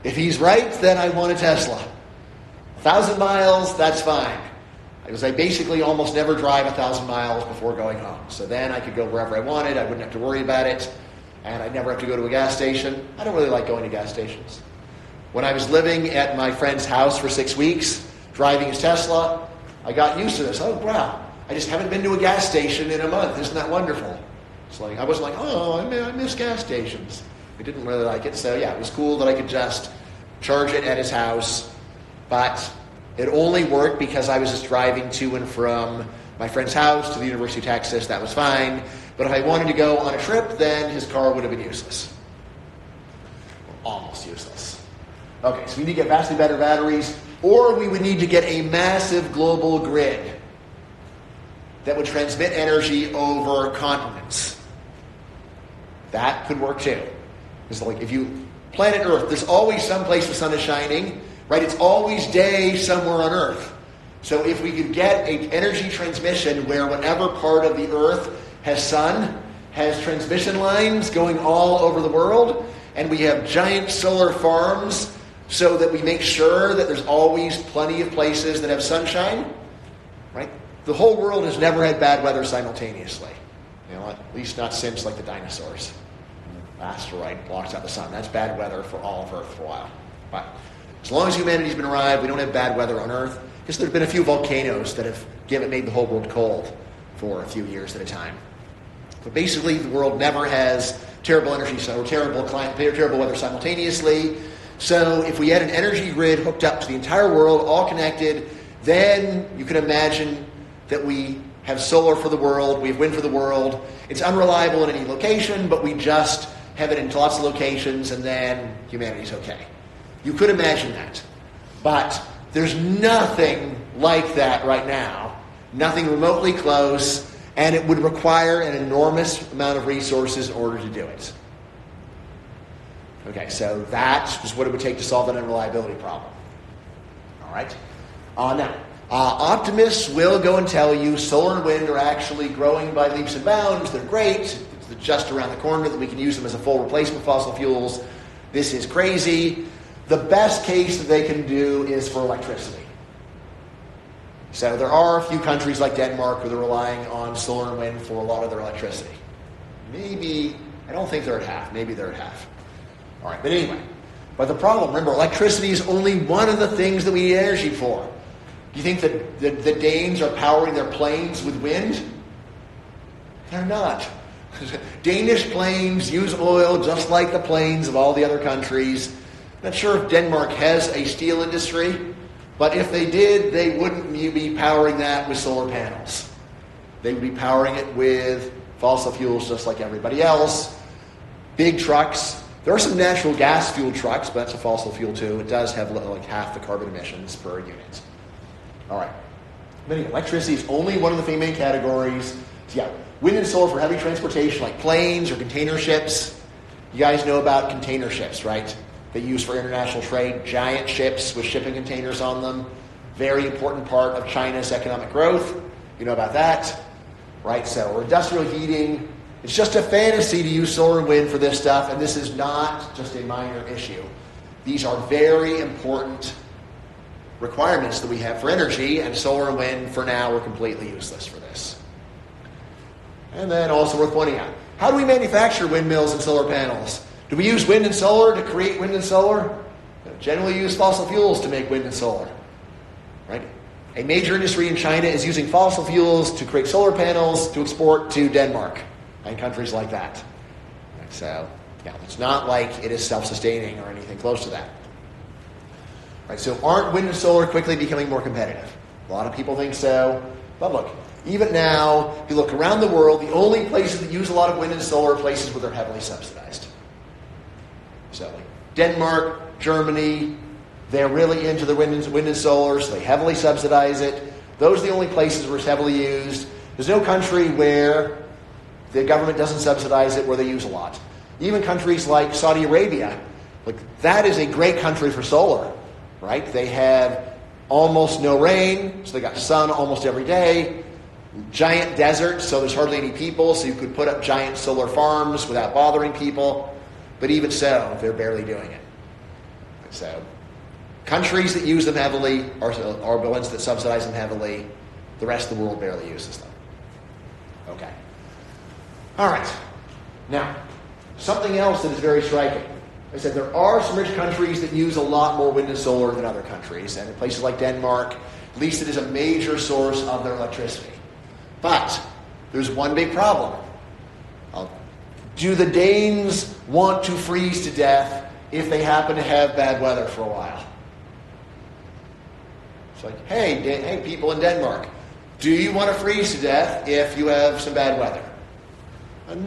If he's right, then I want a Tesla. 1,000 miles, that's fine. Because I basically almost never drive 1,000 miles before going home. So then I could go wherever I wanted. I wouldn't have to worry about it. And I'd never have to go to a gas station. I don't really like going to gas stations. When I was living at my friend's house for 6 weeks, driving his Tesla, I got used to this. Oh, wow. I just haven't been to a gas station in a month. Isn't that wonderful? It's like, I wasn't like, oh, I miss gas stations. I didn't really like it. So yeah, it was cool that I could just charge it at his house. But it only worked because I was just driving to and from my friend's house to the University of Texas. That was fine. But if I wanted to go on a trip, then his car would have been useless. Almost useless. Okay, so we need to get vastly better batteries, or we would need to get a massive global grid that would transmit energy over continents. That could work too. Because like if you, planet Earth, there's always some place the sun is shining, right? It's always day somewhere on Earth. So if we could get an energy transmission where whatever part of the Earth has sun, has transmission lines going all over the world, and we have giant solar farms so that we make sure that there's always plenty of places that have sunshine, right? The whole world has never had bad weather simultaneously. You know, at least not since like the dinosaurs. Asteroid blocks out the sun. That's bad weather for all of Earth for a while. But as long as humanity's been alive, we don't have bad weather on Earth. Because there have been a few volcanoes that have made the whole world cold for a few years at a time. But basically, the world never has terrible energy or terrible weather simultaneously. So if we had an energy grid hooked up to the entire world, all connected, then you can imagine that we have solar for the world, we have wind for the world. It's unreliable in any location, but we just have it in lots of locations, and then humanity's okay. You could imagine that. But there's nothing like that right now, nothing remotely close, and it would require an enormous amount of resources in order to do it. Okay, so that is what it would take to solve that unreliability problem. All right? Now, optimists will go and tell you solar and wind are actually growing by leaps and bounds. They're great. It's just around the corner that we can use them as a full replacement for fossil fuels. This is crazy. The best case that they can do is for electricity. So there are a few countries like Denmark where they're relying on solar and wind for a lot of their electricity. Maybe, I don't think they're at half. Maybe they're at half. All right, but anyway. But the problem, remember, electricity is only one of the things that we need energy for. Do you think that the Danes are powering their planes with wind? They're not. Danish planes use oil just like the planes of all the other countries. Not sure if Denmark has a steel industry, but if they did, they wouldn't be powering that with solar panels. They would be powering it with fossil fuels just like everybody else. Big trucks. There are some natural gas fuel trucks, but that's a fossil fuel too. It does have like half the carbon emissions per unit. All right. But anyway, electricity is only one of the three main categories. So yeah, wind and solar for heavy transportation like planes or container ships. You guys know about container ships, right? They use for international trade, giant ships with shipping containers on them. Very important part of China's economic growth. You know about that, right? So, or industrial heating. It's just a fantasy to use solar and wind for this stuff, and this is not just a minor issue. These are very important requirements that we have for energy, and solar and wind, for now, are completely useless for this. And then also worth pointing out, how do we manufacture windmills and solar panels? Do we use wind and solar to create wind and solar? We generally use fossil fuels to make wind and solar. Right? A major industry in China is using fossil fuels to create solar panels to export to Denmark and countries like that. Right, so, yeah, it's not like it is self-sustaining or anything close to that. Right, so aren't wind and solar quickly becoming more competitive? A lot of people think so. But look, even now, if you look around the world, the only places that use a lot of wind and solar are places where they're heavily subsidized. So like Denmark, Germany, they're really into the wind and solar, so they heavily subsidize it. Those are the only places where it's heavily used. There's no country where the government doesn't subsidize it, where they use a lot. Even countries like Saudi Arabia, like that is a great country for solar, right? They have almost no rain, so they got sun almost every day. Giant desert, so there's hardly any people, so you could put up giant solar farms without bothering people. But even so, they're barely doing it. So, countries that use them heavily are the ones that subsidize them heavily. The rest of the world barely uses them. Okay. All right. Now, something else that is very striking. I said there are some rich countries that use a lot more wind and solar than other countries. And in places like Denmark, at least it is a major source of their electricity. But there's one big problem. Do the Danes want to freeze to death if they happen to have bad weather for a while? It's like, hey, people in Denmark, do you want to freeze to death if you have some bad weather?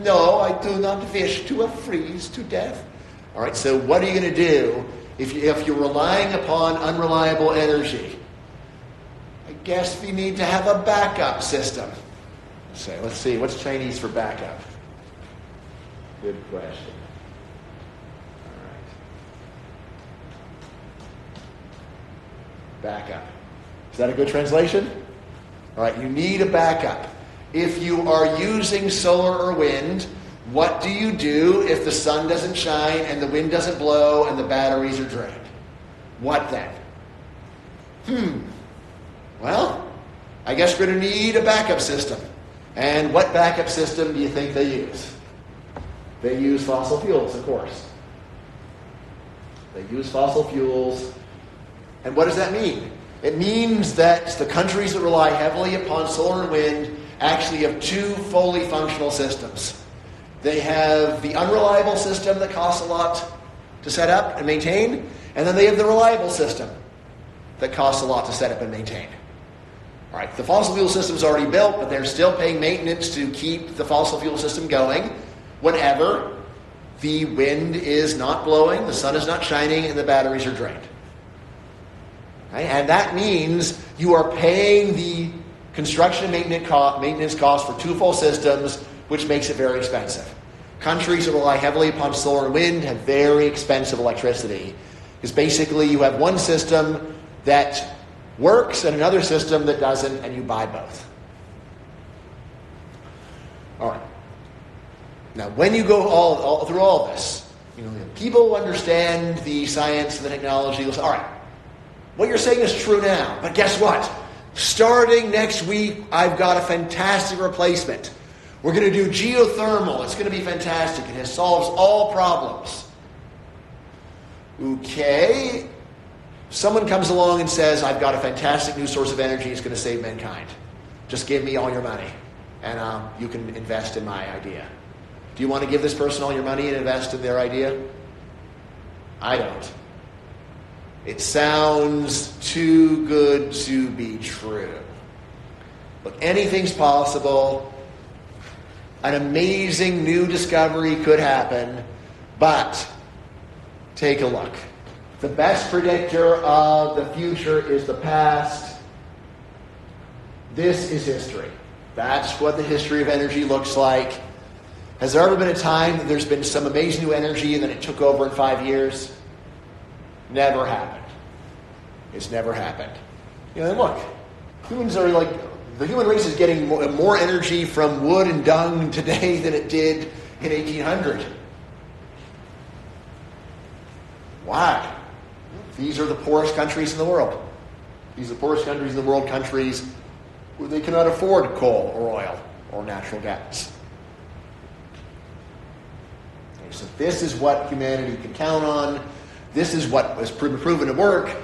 No, I do not wish to freeze to death. All right, so what are you going to do if you're relying upon unreliable energy? I guess we need to have a backup system. So let's see, what's Chinese for backup? Good question. All right. Backup. Is that a good translation? All right, you need a backup. If you are using solar or wind, what do you do if the sun doesn't shine and the wind doesn't blow and the batteries are drained? What then? Well, I guess we're going to need a backup system. And what backup system do you think they use? They use fossil fuels, of course. They use fossil fuels. And what does that mean? It means that the countries that rely heavily upon solar and wind actually have two fully functional systems. They have the unreliable system that costs a lot to set up and maintain, and then they have the reliable system that costs a lot to set up and maintain. All right, the fossil fuel system's already built, but they're still paying maintenance to keep the fossil fuel system going whenever the wind is not blowing, the sun is not shining, and the batteries are drained. Right? And that means you are paying the construction and maintenance costs for two full systems, which makes it very expensive. Countries that rely heavily upon solar and wind have very expensive electricity, because basically you have one system that works and another system that doesn't, and you buy both. All right. Now, when you go all through all this, people understand the science and the technology. All right, what you're saying is true now, but guess what? Starting next week, I've got a fantastic replacement. We're going to do geothermal. It's going to be fantastic. It solves all problems. Okay. Someone comes along and says, I've got a fantastic new source of energy. It's going to save mankind. Just give me all your money, and you can invest in my idea. Do you want to give this person all your money and invest in their idea? I don't. It sounds too good to be true. Look, anything's possible. An amazing new discovery could happen, but take a look. The best predictor of the future is the past. This is history. That's what the history of energy looks like. Has there ever been a time that there's been some amazing new energy and then it took over in 5 years? Never happened. It's never happened. You know, and look, humans are like, the human race is getting more energy from wood and dung today than it did in 1800. Why? These are the poorest countries in the world. These are the poorest countries in the world, countries where they cannot afford coal or oil or natural gas. Okay, so this is what humanity can count on. This is what was proven to work.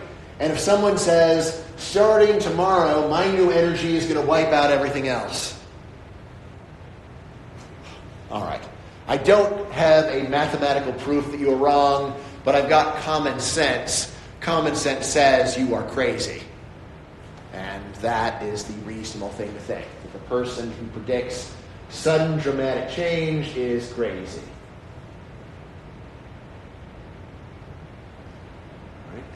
And if someone says, starting tomorrow, my new energy is going to wipe out everything else. All right. I don't have a mathematical proof that you are wrong, but I've got common sense. Common sense says you are crazy. And that is the reasonable thing to think. That the person who predicts sudden dramatic change is crazy.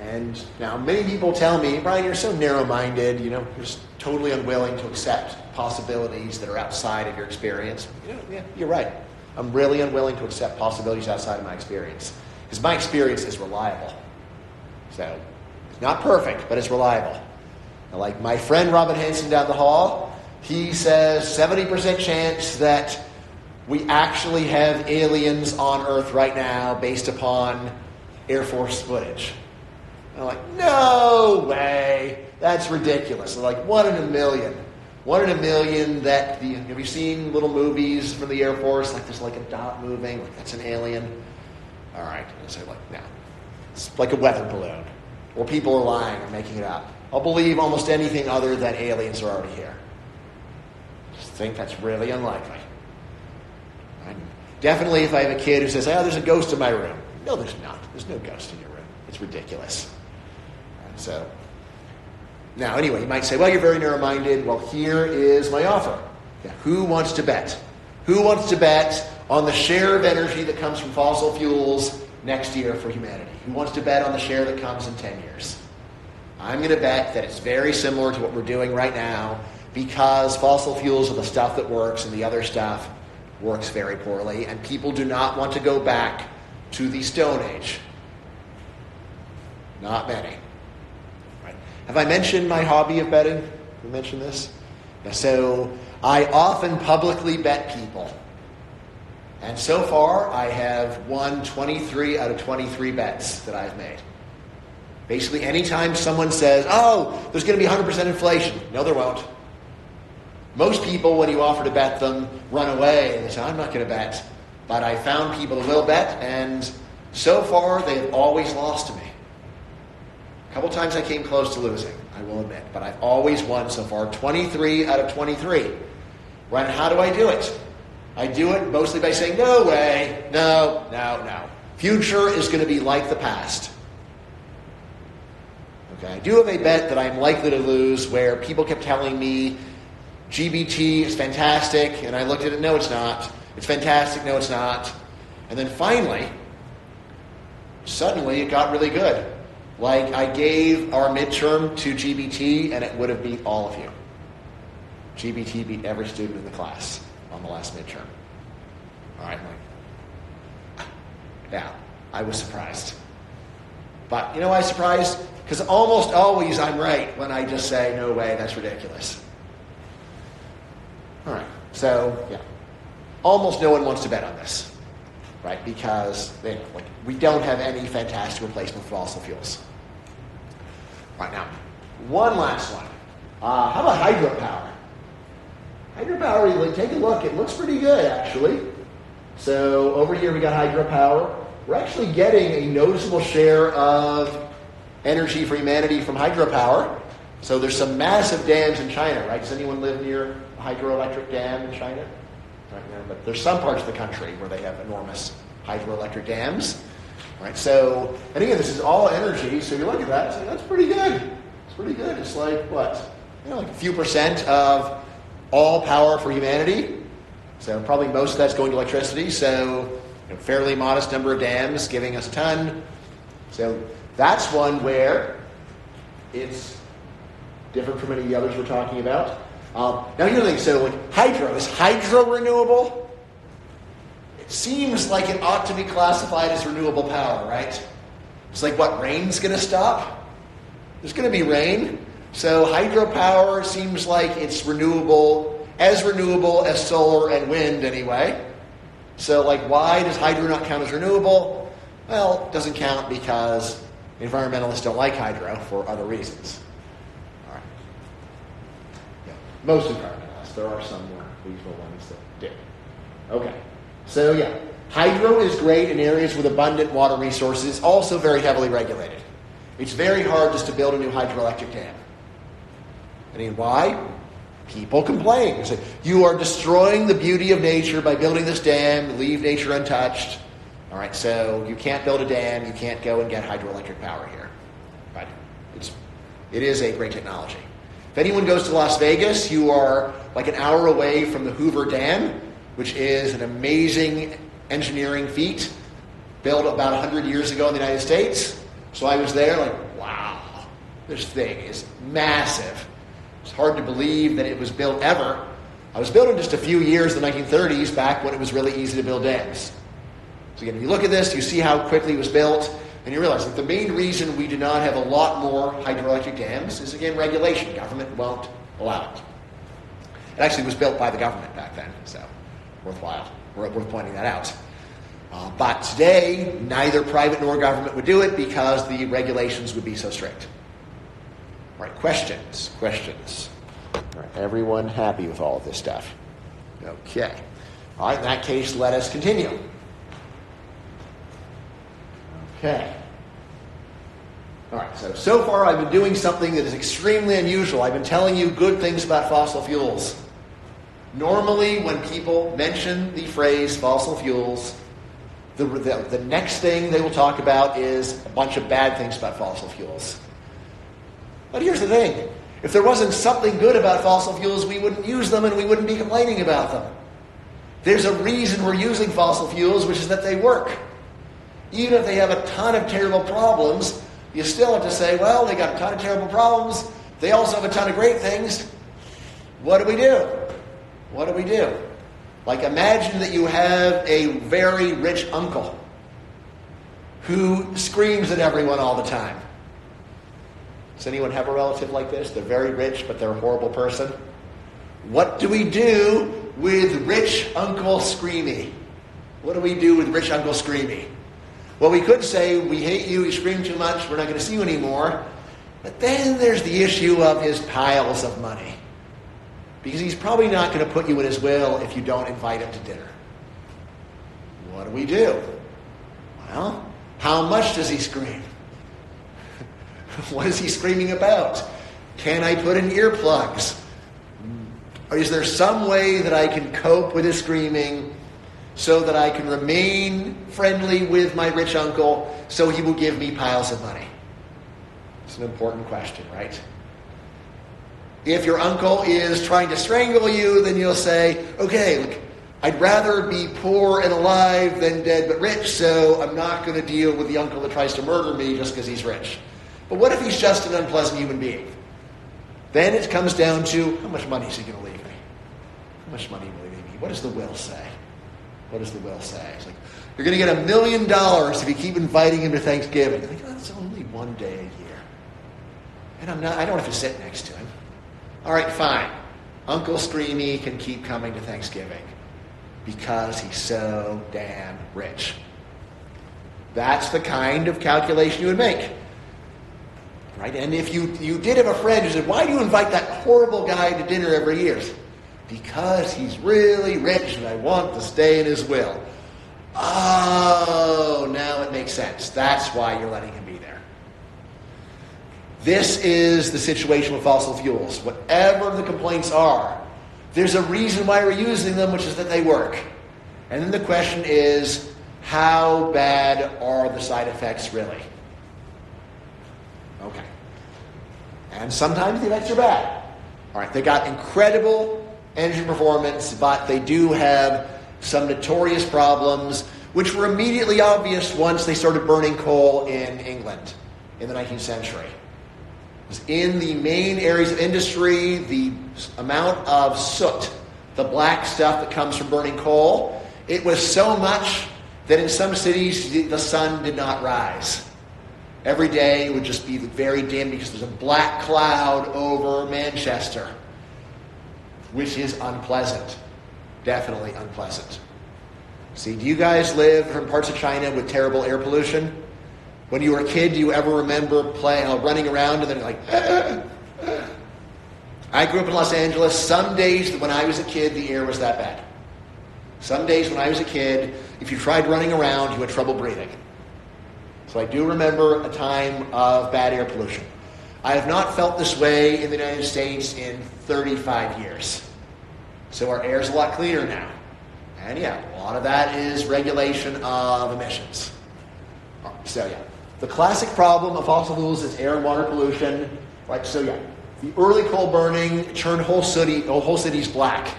And now many people tell me, Bryan, you're so narrow-minded, you're just totally unwilling to accept possibilities that are outside of your experience. Yeah, you're right. I'm really unwilling to accept possibilities outside of my experience. Because my experience is reliable. So, it's not perfect, but it's reliable. Now, like my friend Robin Hanson down the hall, he says 70% chance that we actually have aliens on Earth right now based upon Air Force footage. And I'm like, no way. That's ridiculous. They're like, 1 in a million. 1 in a million that have you seen little movies from the Air Force? Like there's like a dot moving, like that's an alien. All right. And so like, no. It's like a weather balloon. Or people are lying or making it up. I'll believe almost anything other than aliens are already here. Just think that's really unlikely. And definitely if I have a kid who says, oh, there's a ghost in my room. No, there's not. There's no ghost in your room. It's ridiculous. So, now anyway, you might say, well, you're very narrow-minded. Well, here is my offer. Yeah, who wants to bet? Who wants to bet on the share of energy that comes from fossil fuels next year for humanity? Who wants to bet on the share that comes in 10 years? I'm going to bet that it's very similar to what we're doing right now because fossil fuels are the stuff that works and the other stuff works very poorly, and people do not want to go back to the Stone Age. Not many. Right. Have I mentioned my hobby of betting? Have I mentioned this? Yeah, so I often publicly bet people. And so far, I have won 23 out of 23 bets that I've made. Basically, anytime someone says, oh, there's going to be 100% inflation. No, there won't. Most people, when you offer to bet them, run away and they say, I'm not going to bet. But I found people who will bet, and so far, they've always lost to me. A couple times I came close to losing, I will admit, but I've always won so far, 23 out of 23. Right, and how do I do it? I do it mostly by saying, no way, no. Future is going to be like the past. Okay, I do have a bet that I'm likely to lose where people kept telling me GBT is fantastic, and I looked at it, no it's not. It's fantastic, no it's not. And then finally, suddenly it got really good. Like I gave our midterm to GBT and it would have beat all of you. GBT beat every student in the class on the last midterm. All right, yeah, I was surprised. But you know why I was surprised? Because almost always I'm right when I just say, no way, that's ridiculous. All right, so yeah, almost no one wants to bet on this, right? Because we don't have any fantastic replacement for fossil fuels. Right now, one last one. How about hydropower? Hydropower, like, take a look. It looks pretty good, actually. So over here we got hydropower. We're actually getting a noticeable share of energy for humanity from hydropower. So there's some massive dams in China, right? Does anyone live near a hydroelectric dam in China? Right now, but there's some parts of the country where they have enormous hydroelectric dams. Right? So, and again, this is all energy. So you look at that, it's like, that's pretty good. It's pretty good. It's like what? Like a few percent of all power for humanity. So probably most of that's going to electricity. So fairly modest number of dams giving us a ton. So that's one where it's different from any of the others we're talking about. Now here's the thing. So like hydro, is hydro renewable? It seems like it ought to be classified as renewable power, right? It's like what, rain's going to stop? There's going to be rain. So hydropower seems like it's renewable as solar and wind anyway. So like why does hydro not count as renewable? Well, it doesn't count because environmentalists don't like hydro for other reasons. All right. Yeah. Most environmentalists. There are some more reasonable ones that do. Okay. So yeah, hydro is great in areas with abundant water resources, also very heavily regulated. It's very hard just to build a new hydroelectric dam. And why? People complain. Say, you are destroying the beauty of nature by building this dam, leave nature untouched. All right, so you can't build a dam, you can't go and get hydroelectric power here. Right? It is a great technology. If anyone goes to Las Vegas, you are like an hour away from the Hoover Dam, which is an amazing engineering feat built about 100 years ago in the United States. So I was there like, wow, this thing is massive. It's hard to believe that it was built ever. I was built in just a few years in the 1930s, back when it was really easy to build dams. So again, if you look at this, you see how quickly it was built, and you realize that the main reason we do not have a lot more hydroelectric dams is, again, regulation. Government won't allow it. It actually was built by the government back then, so worthwhile. Worth pointing that out. But today, neither private nor government would do it because the regulations would be so strict. All right, questions. All right, everyone happy with all of this stuff? Okay. All right, in that case, let us continue. Okay. All right, so far I've been doing something that is extremely unusual. I've been telling you good things about fossil fuels. Normally, when people mention the phrase fossil fuels, the next thing they will talk about is a bunch of bad things about fossil fuels. But here's the thing. If there wasn't something good about fossil fuels, we wouldn't use them and we wouldn't be complaining about them. There's a reason we're using fossil fuels, which is that they work. Even if they have a ton of terrible problems, you still have to say, well, they got a ton of terrible problems. They also have a ton of great things. What do we do? What do we do? Like, imagine that you have a very rich uncle who screams at everyone all the time. Does anyone have a relative like this? They're very rich, but they're a horrible person. What do we do with rich Uncle Screamy? What do we do with rich Uncle Screamy? Well, we could say, we hate you, you scream too much, we're not going to see you anymore. But then there's the issue of his piles of money. Because he's probably not going to put you in his will if you don't invite him to dinner. What do we do? Well, how much does he scream? What is he screaming about? Can I put in earplugs? Or is there some way that I can cope with his screaming so that I can remain friendly with my rich uncle so he will give me piles of money? It's an important question, right? If your uncle is trying to strangle you, then you'll say, okay, look, I'd rather be poor and alive than dead but rich, so I'm not going to deal with the uncle that tries to murder me just because he's rich. But what if he's just an unpleasant human being? Then it comes down to, how much money is he going to leave me? How much money will he leave me? What does the will say? What does the will say? It's like, you're going to get $1 million if you keep inviting him to Thanksgiving. I think, oh, that's only one day a year. And I don't have to sit next to him. All right, fine. Uncle Screamy can keep coming to Thanksgiving because he's so damn rich. That's the kind of calculation you would make. Right? And if you did have a friend who said, why do you invite that horrible guy to dinner every year? Because he's really rich and I want to stay in his will. Oh, now it makes sense. That's why you're letting him be there. This is the situation with fossil fuels. Whatever the complaints are, there's a reason why we're using them, which is that they work. And then the question is, how bad are the side effects really? Okay. And sometimes the effects are bad. All right, they got incredible engine performance, but they do have some notorious problems, which were immediately obvious once they started burning coal in England in the 19th century. In the main areas of industry, the amount of soot, the black stuff that comes from burning coal, it was so much that in some cities the sun did not rise. Every day would just be very dim because there's a black cloud over Manchester, which is unpleasant. Definitely unpleasant. See, do you guys live in parts of China with terrible air pollution? When you were a kid, do you ever remember running around and then like, I grew up in Los Angeles. Some days when I was a kid, the air was that bad. Some days when I was a kid, if you tried running around, you had trouble breathing. So I do remember a time of bad air pollution. I have not felt this way in the United States in 35 years. So our air is a lot cleaner now. And yeah, a lot of that is regulation of emissions. So yeah, the classic problem of fossil fuels is air and water pollution. Right, so yeah, the early coal burning turned whole cities black.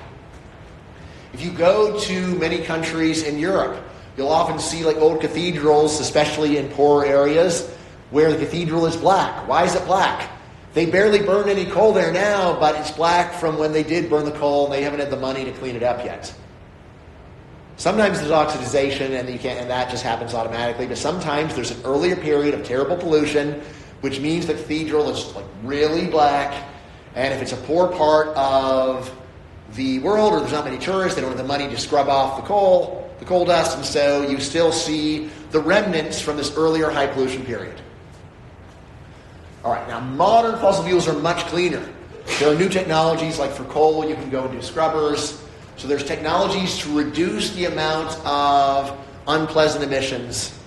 If you go to many countries in Europe, you'll often see like old cathedrals, especially in poorer areas, where the cathedral is black. Why is it black? They barely burn any coal there now, but it's black from when they did burn the coal and they haven't had the money to clean it up yet. Sometimes there's oxidization and that just happens automatically, but sometimes there's an earlier period of terrible pollution, which means the cathedral is like really black, and if it's a poor part of the world or there's not many tourists, they don't have the money to scrub off the coal dust, and so you still see the remnants from this earlier high pollution period. All right, now modern fossil fuels are much cleaner. There are new technologies, like for coal, you can go and do scrubbers. So there's technologies to reduce the amount of unpleasant emissions,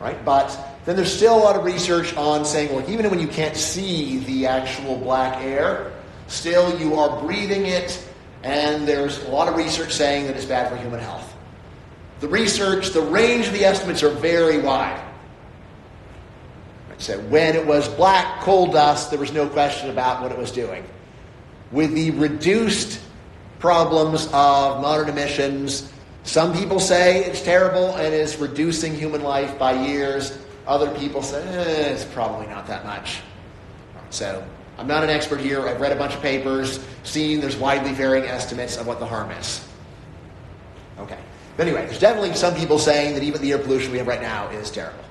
right? But then there's still a lot of research on saying, well, even when you can't see the actual black air, still you are breathing it, and there's a lot of research saying that it's bad for human health. The range of the estimates are very wide. So when it was black coal dust, there was no question about what it was doing. With the reduced problems of modern emissions, some people say it's terrible and is reducing human life by years. Other people say it's probably not that much. So I'm not an expert here. I've read a bunch of papers, seen there's widely varying estimates of what the harm is. Okay. But anyway, there's definitely some people saying that even the air pollution we have right now is terrible.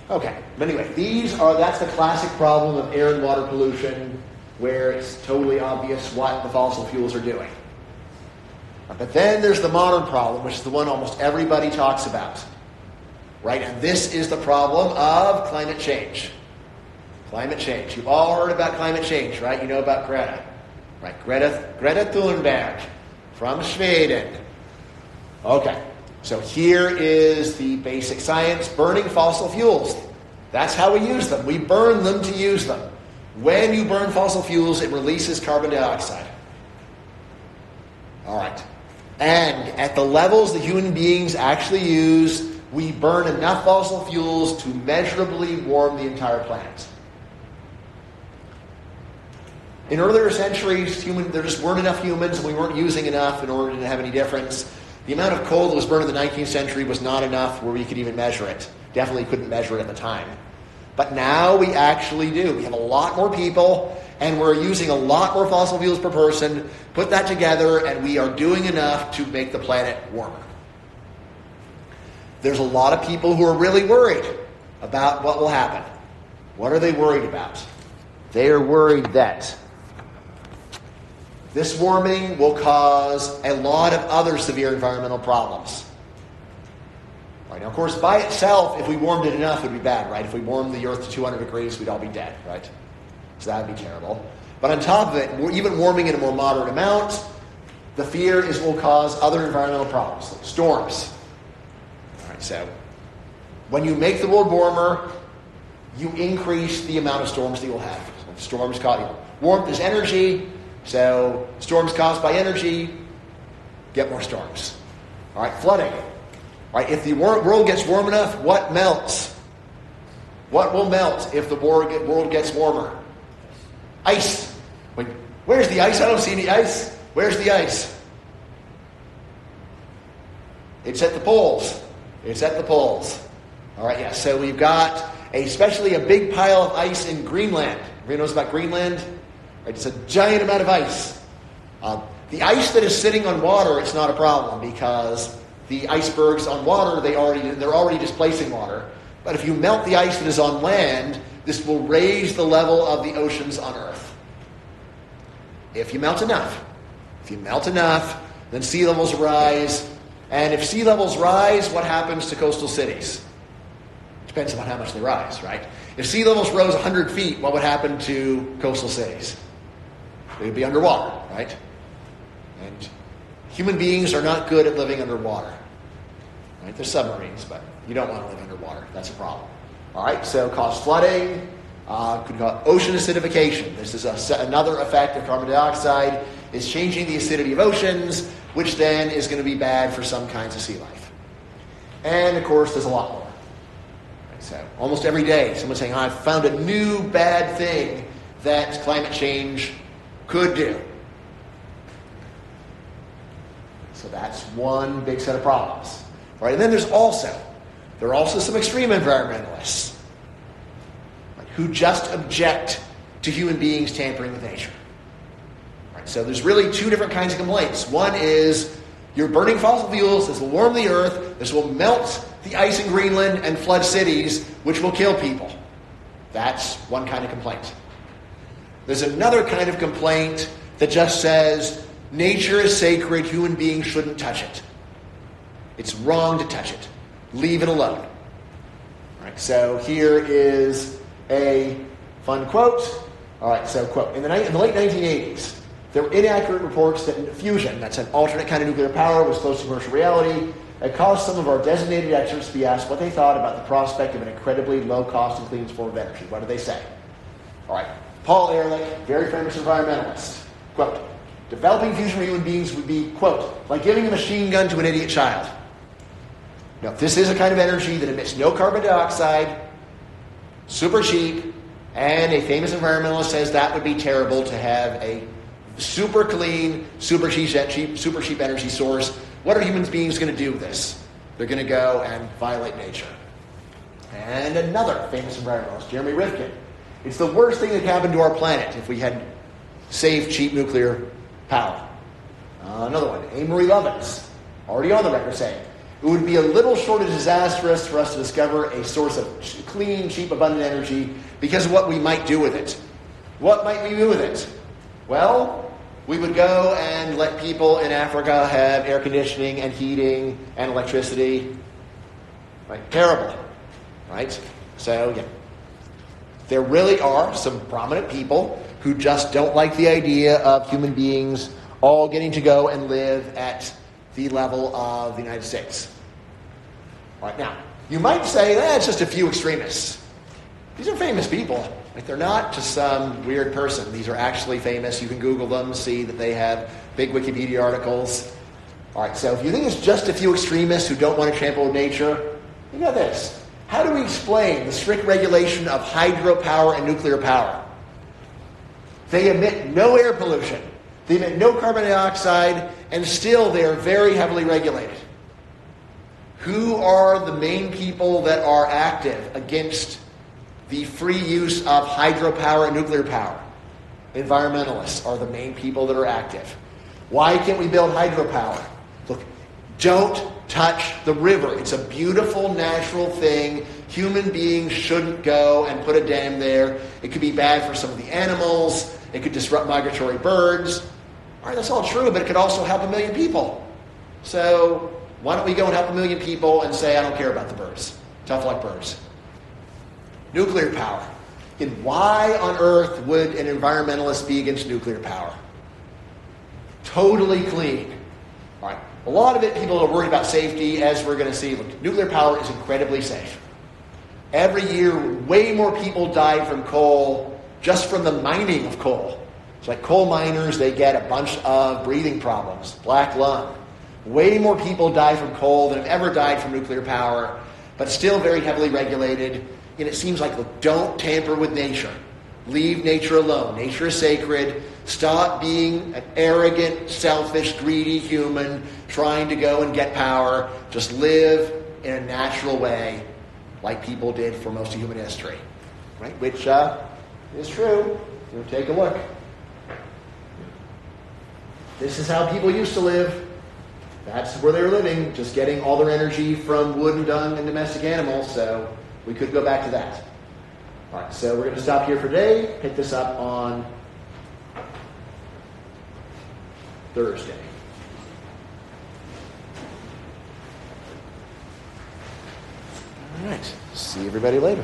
Okay, but anyway, that's the classic problem of air and water pollution, where it's totally obvious what the fossil fuels are doing. But then there's the modern problem, which is the one almost everybody talks about. Right? And this is the problem of climate change. Climate change. You've all heard about climate change, right? You know about Greta. Right? Greta Thunberg from Sweden. Okay. So here is the basic science. Burning fossil fuels. That's how we use them. We burn them to use them. When you burn fossil fuels, it releases carbon dioxide. All right. And at the levels that human beings actually use, we burn enough fossil fuels to measurably warm the entire planet. In earlier centuries, there just weren't enough humans, and we weren't using enough in order to have any difference. The amount of coal that was burned in the 19th century was not enough where we could even measure it. Definitely couldn't measure it at the time. But now we actually do. We have a lot more people, and we're using a lot more fossil fuels per person. Put that together, and we are doing enough to make the planet warmer. There's a lot of people who are really worried about what will happen. What are they worried about? They are worried that this warming will cause a lot of other severe environmental problems. Right, now, of course, by itself, if we warmed it enough, it would be bad, right? If we warmed the Earth to 200 degrees, we'd all be dead, right? So that would be terrible. But on top of it, even warming it a more moderate amount, the fear is it will cause other environmental problems, like storms. All right, so when you make the world warmer, you increase the amount of storms that you'll have. So storms cause warmth is energy, so storms caused by energy get more storms. All right, flooding. All right, if the world gets warm enough, what melts? What will melt if the world gets warmer? Ice. Where's the ice? I don't see any ice. Where's the ice? It's at the poles. It's at the poles. All right, yeah, so we've got especially a big pile of ice in Greenland. Everybody knows about Greenland? Right, it's a giant amount of ice. The ice that is sitting on water, it's not a problem because the icebergs on water, they're already displacing water. But if you melt the ice that is on land, this will raise the level of the oceans on Earth. If you melt enough, then sea levels rise. And if sea levels rise, what happens to coastal cities? Depends on how much they rise, right? If sea levels rose 100 feet, what would happen to coastal cities? They would be underwater, right? And human beings are not good at living underwater. Right? They're submarines, but you don't want to live underwater. That's a problem. All right, so cause flooding, could cause ocean acidification. This is another effect of carbon dioxide, is changing the acidity of oceans, which then is going to be bad for some kinds of sea life. And, of course, there's a lot more. Right, so almost every day, someone's saying, I've found a new bad thing that climate change could do. So that's one big set of problems. Right? And then there are also some extreme environmentalists, right, who just object to human beings tampering with nature. Right? So there's really two different kinds of complaints. One is you're burning fossil fuels, this will warm the earth, this will melt the ice in Greenland and flood cities, which will kill people. That's one kind of complaint. There's another kind of complaint that just says nature is sacred, human beings shouldn't touch it. It's wrong to touch it. Leave it alone. All right, so here is a fun quote. All right, so quote, in the late 1980s, there were inaccurate reports that fusion, that's an alternate kind of nuclear power, was close to commercial reality. It caused some of our designated experts to be asked what they thought about the prospect of an incredibly low-cost and clean form of energy. What did they say? All right, Paul Ehrlich, very famous environmentalist, quote, developing fusion for human beings would be, quote, like giving a machine gun to an idiot child. Now, this is a kind of energy that emits no carbon dioxide, super cheap, and a famous environmentalist says that would be terrible to have a super clean, super cheap energy source. What are human beings going to do with this? They're going to go and violate nature. And another famous environmentalist, Jeremy Rifkin. It's the worst thing that could happen to our planet if we had saved cheap nuclear power. Another one, Amory Lovins, already on the record saying, it would be a little short of disastrous for us to discover a source of clean, cheap, abundant energy because of what we might do with it. What might we do with it? Well, we would go and let people in Africa have air conditioning and heating and electricity. Right? Terrible. Right? So, yeah. There really are some prominent people who just don't like the idea of human beings all getting to go and live at the level of the United States. All right, now, you might say, it's just a few extremists. These are famous people. Like, they're not just some weird person. These are actually famous. You can Google them, see that they have big Wikipedia articles. All right, so if you think it's just a few extremists who don't want to trample nature, you got this. How do we explain the strict regulation of hydropower and nuclear power? They emit no air pollution. They emit no carbon dioxide, and still they are very heavily regulated. Who are the main people that are active against the free use of hydropower and nuclear power? Environmentalists are the main people that are active. Why can't we build hydropower? Look, don't touch the river. It's a beautiful, natural thing. Human beings shouldn't go and put a dam there. It could be bad for some of the animals. It could disrupt migratory birds. All right, that's all true, but it could also help 1 million people. So Why don't we go and help 1 million people and say, I don't care about the birds. Tough luck, birds. Nuclear power. And why on earth would an environmentalist be against nuclear power? Totally clean. All right. A lot of it, people are worried about safety, as we're going to see. Look, nuclear power is incredibly safe. Every year, way more people die from coal just from the mining of coal. It's like coal miners, they get a bunch of breathing problems, black lung. Way more people die from coal than have ever died from nuclear power, but still very heavily regulated. And it seems like, look, don't tamper with nature. Leave nature alone. Nature is sacred. Stop being an arrogant, selfish, greedy human trying to go and get power. Just live in a natural way like people did for most of human history. Right? Which is true. So take a look. This is how people used to live. That's where they were living, just getting all their energy from wood and dung and domestic animals, so we could go back to that. All right, so we're going to stop here for today, pick this up on Thursday. All right, see everybody later.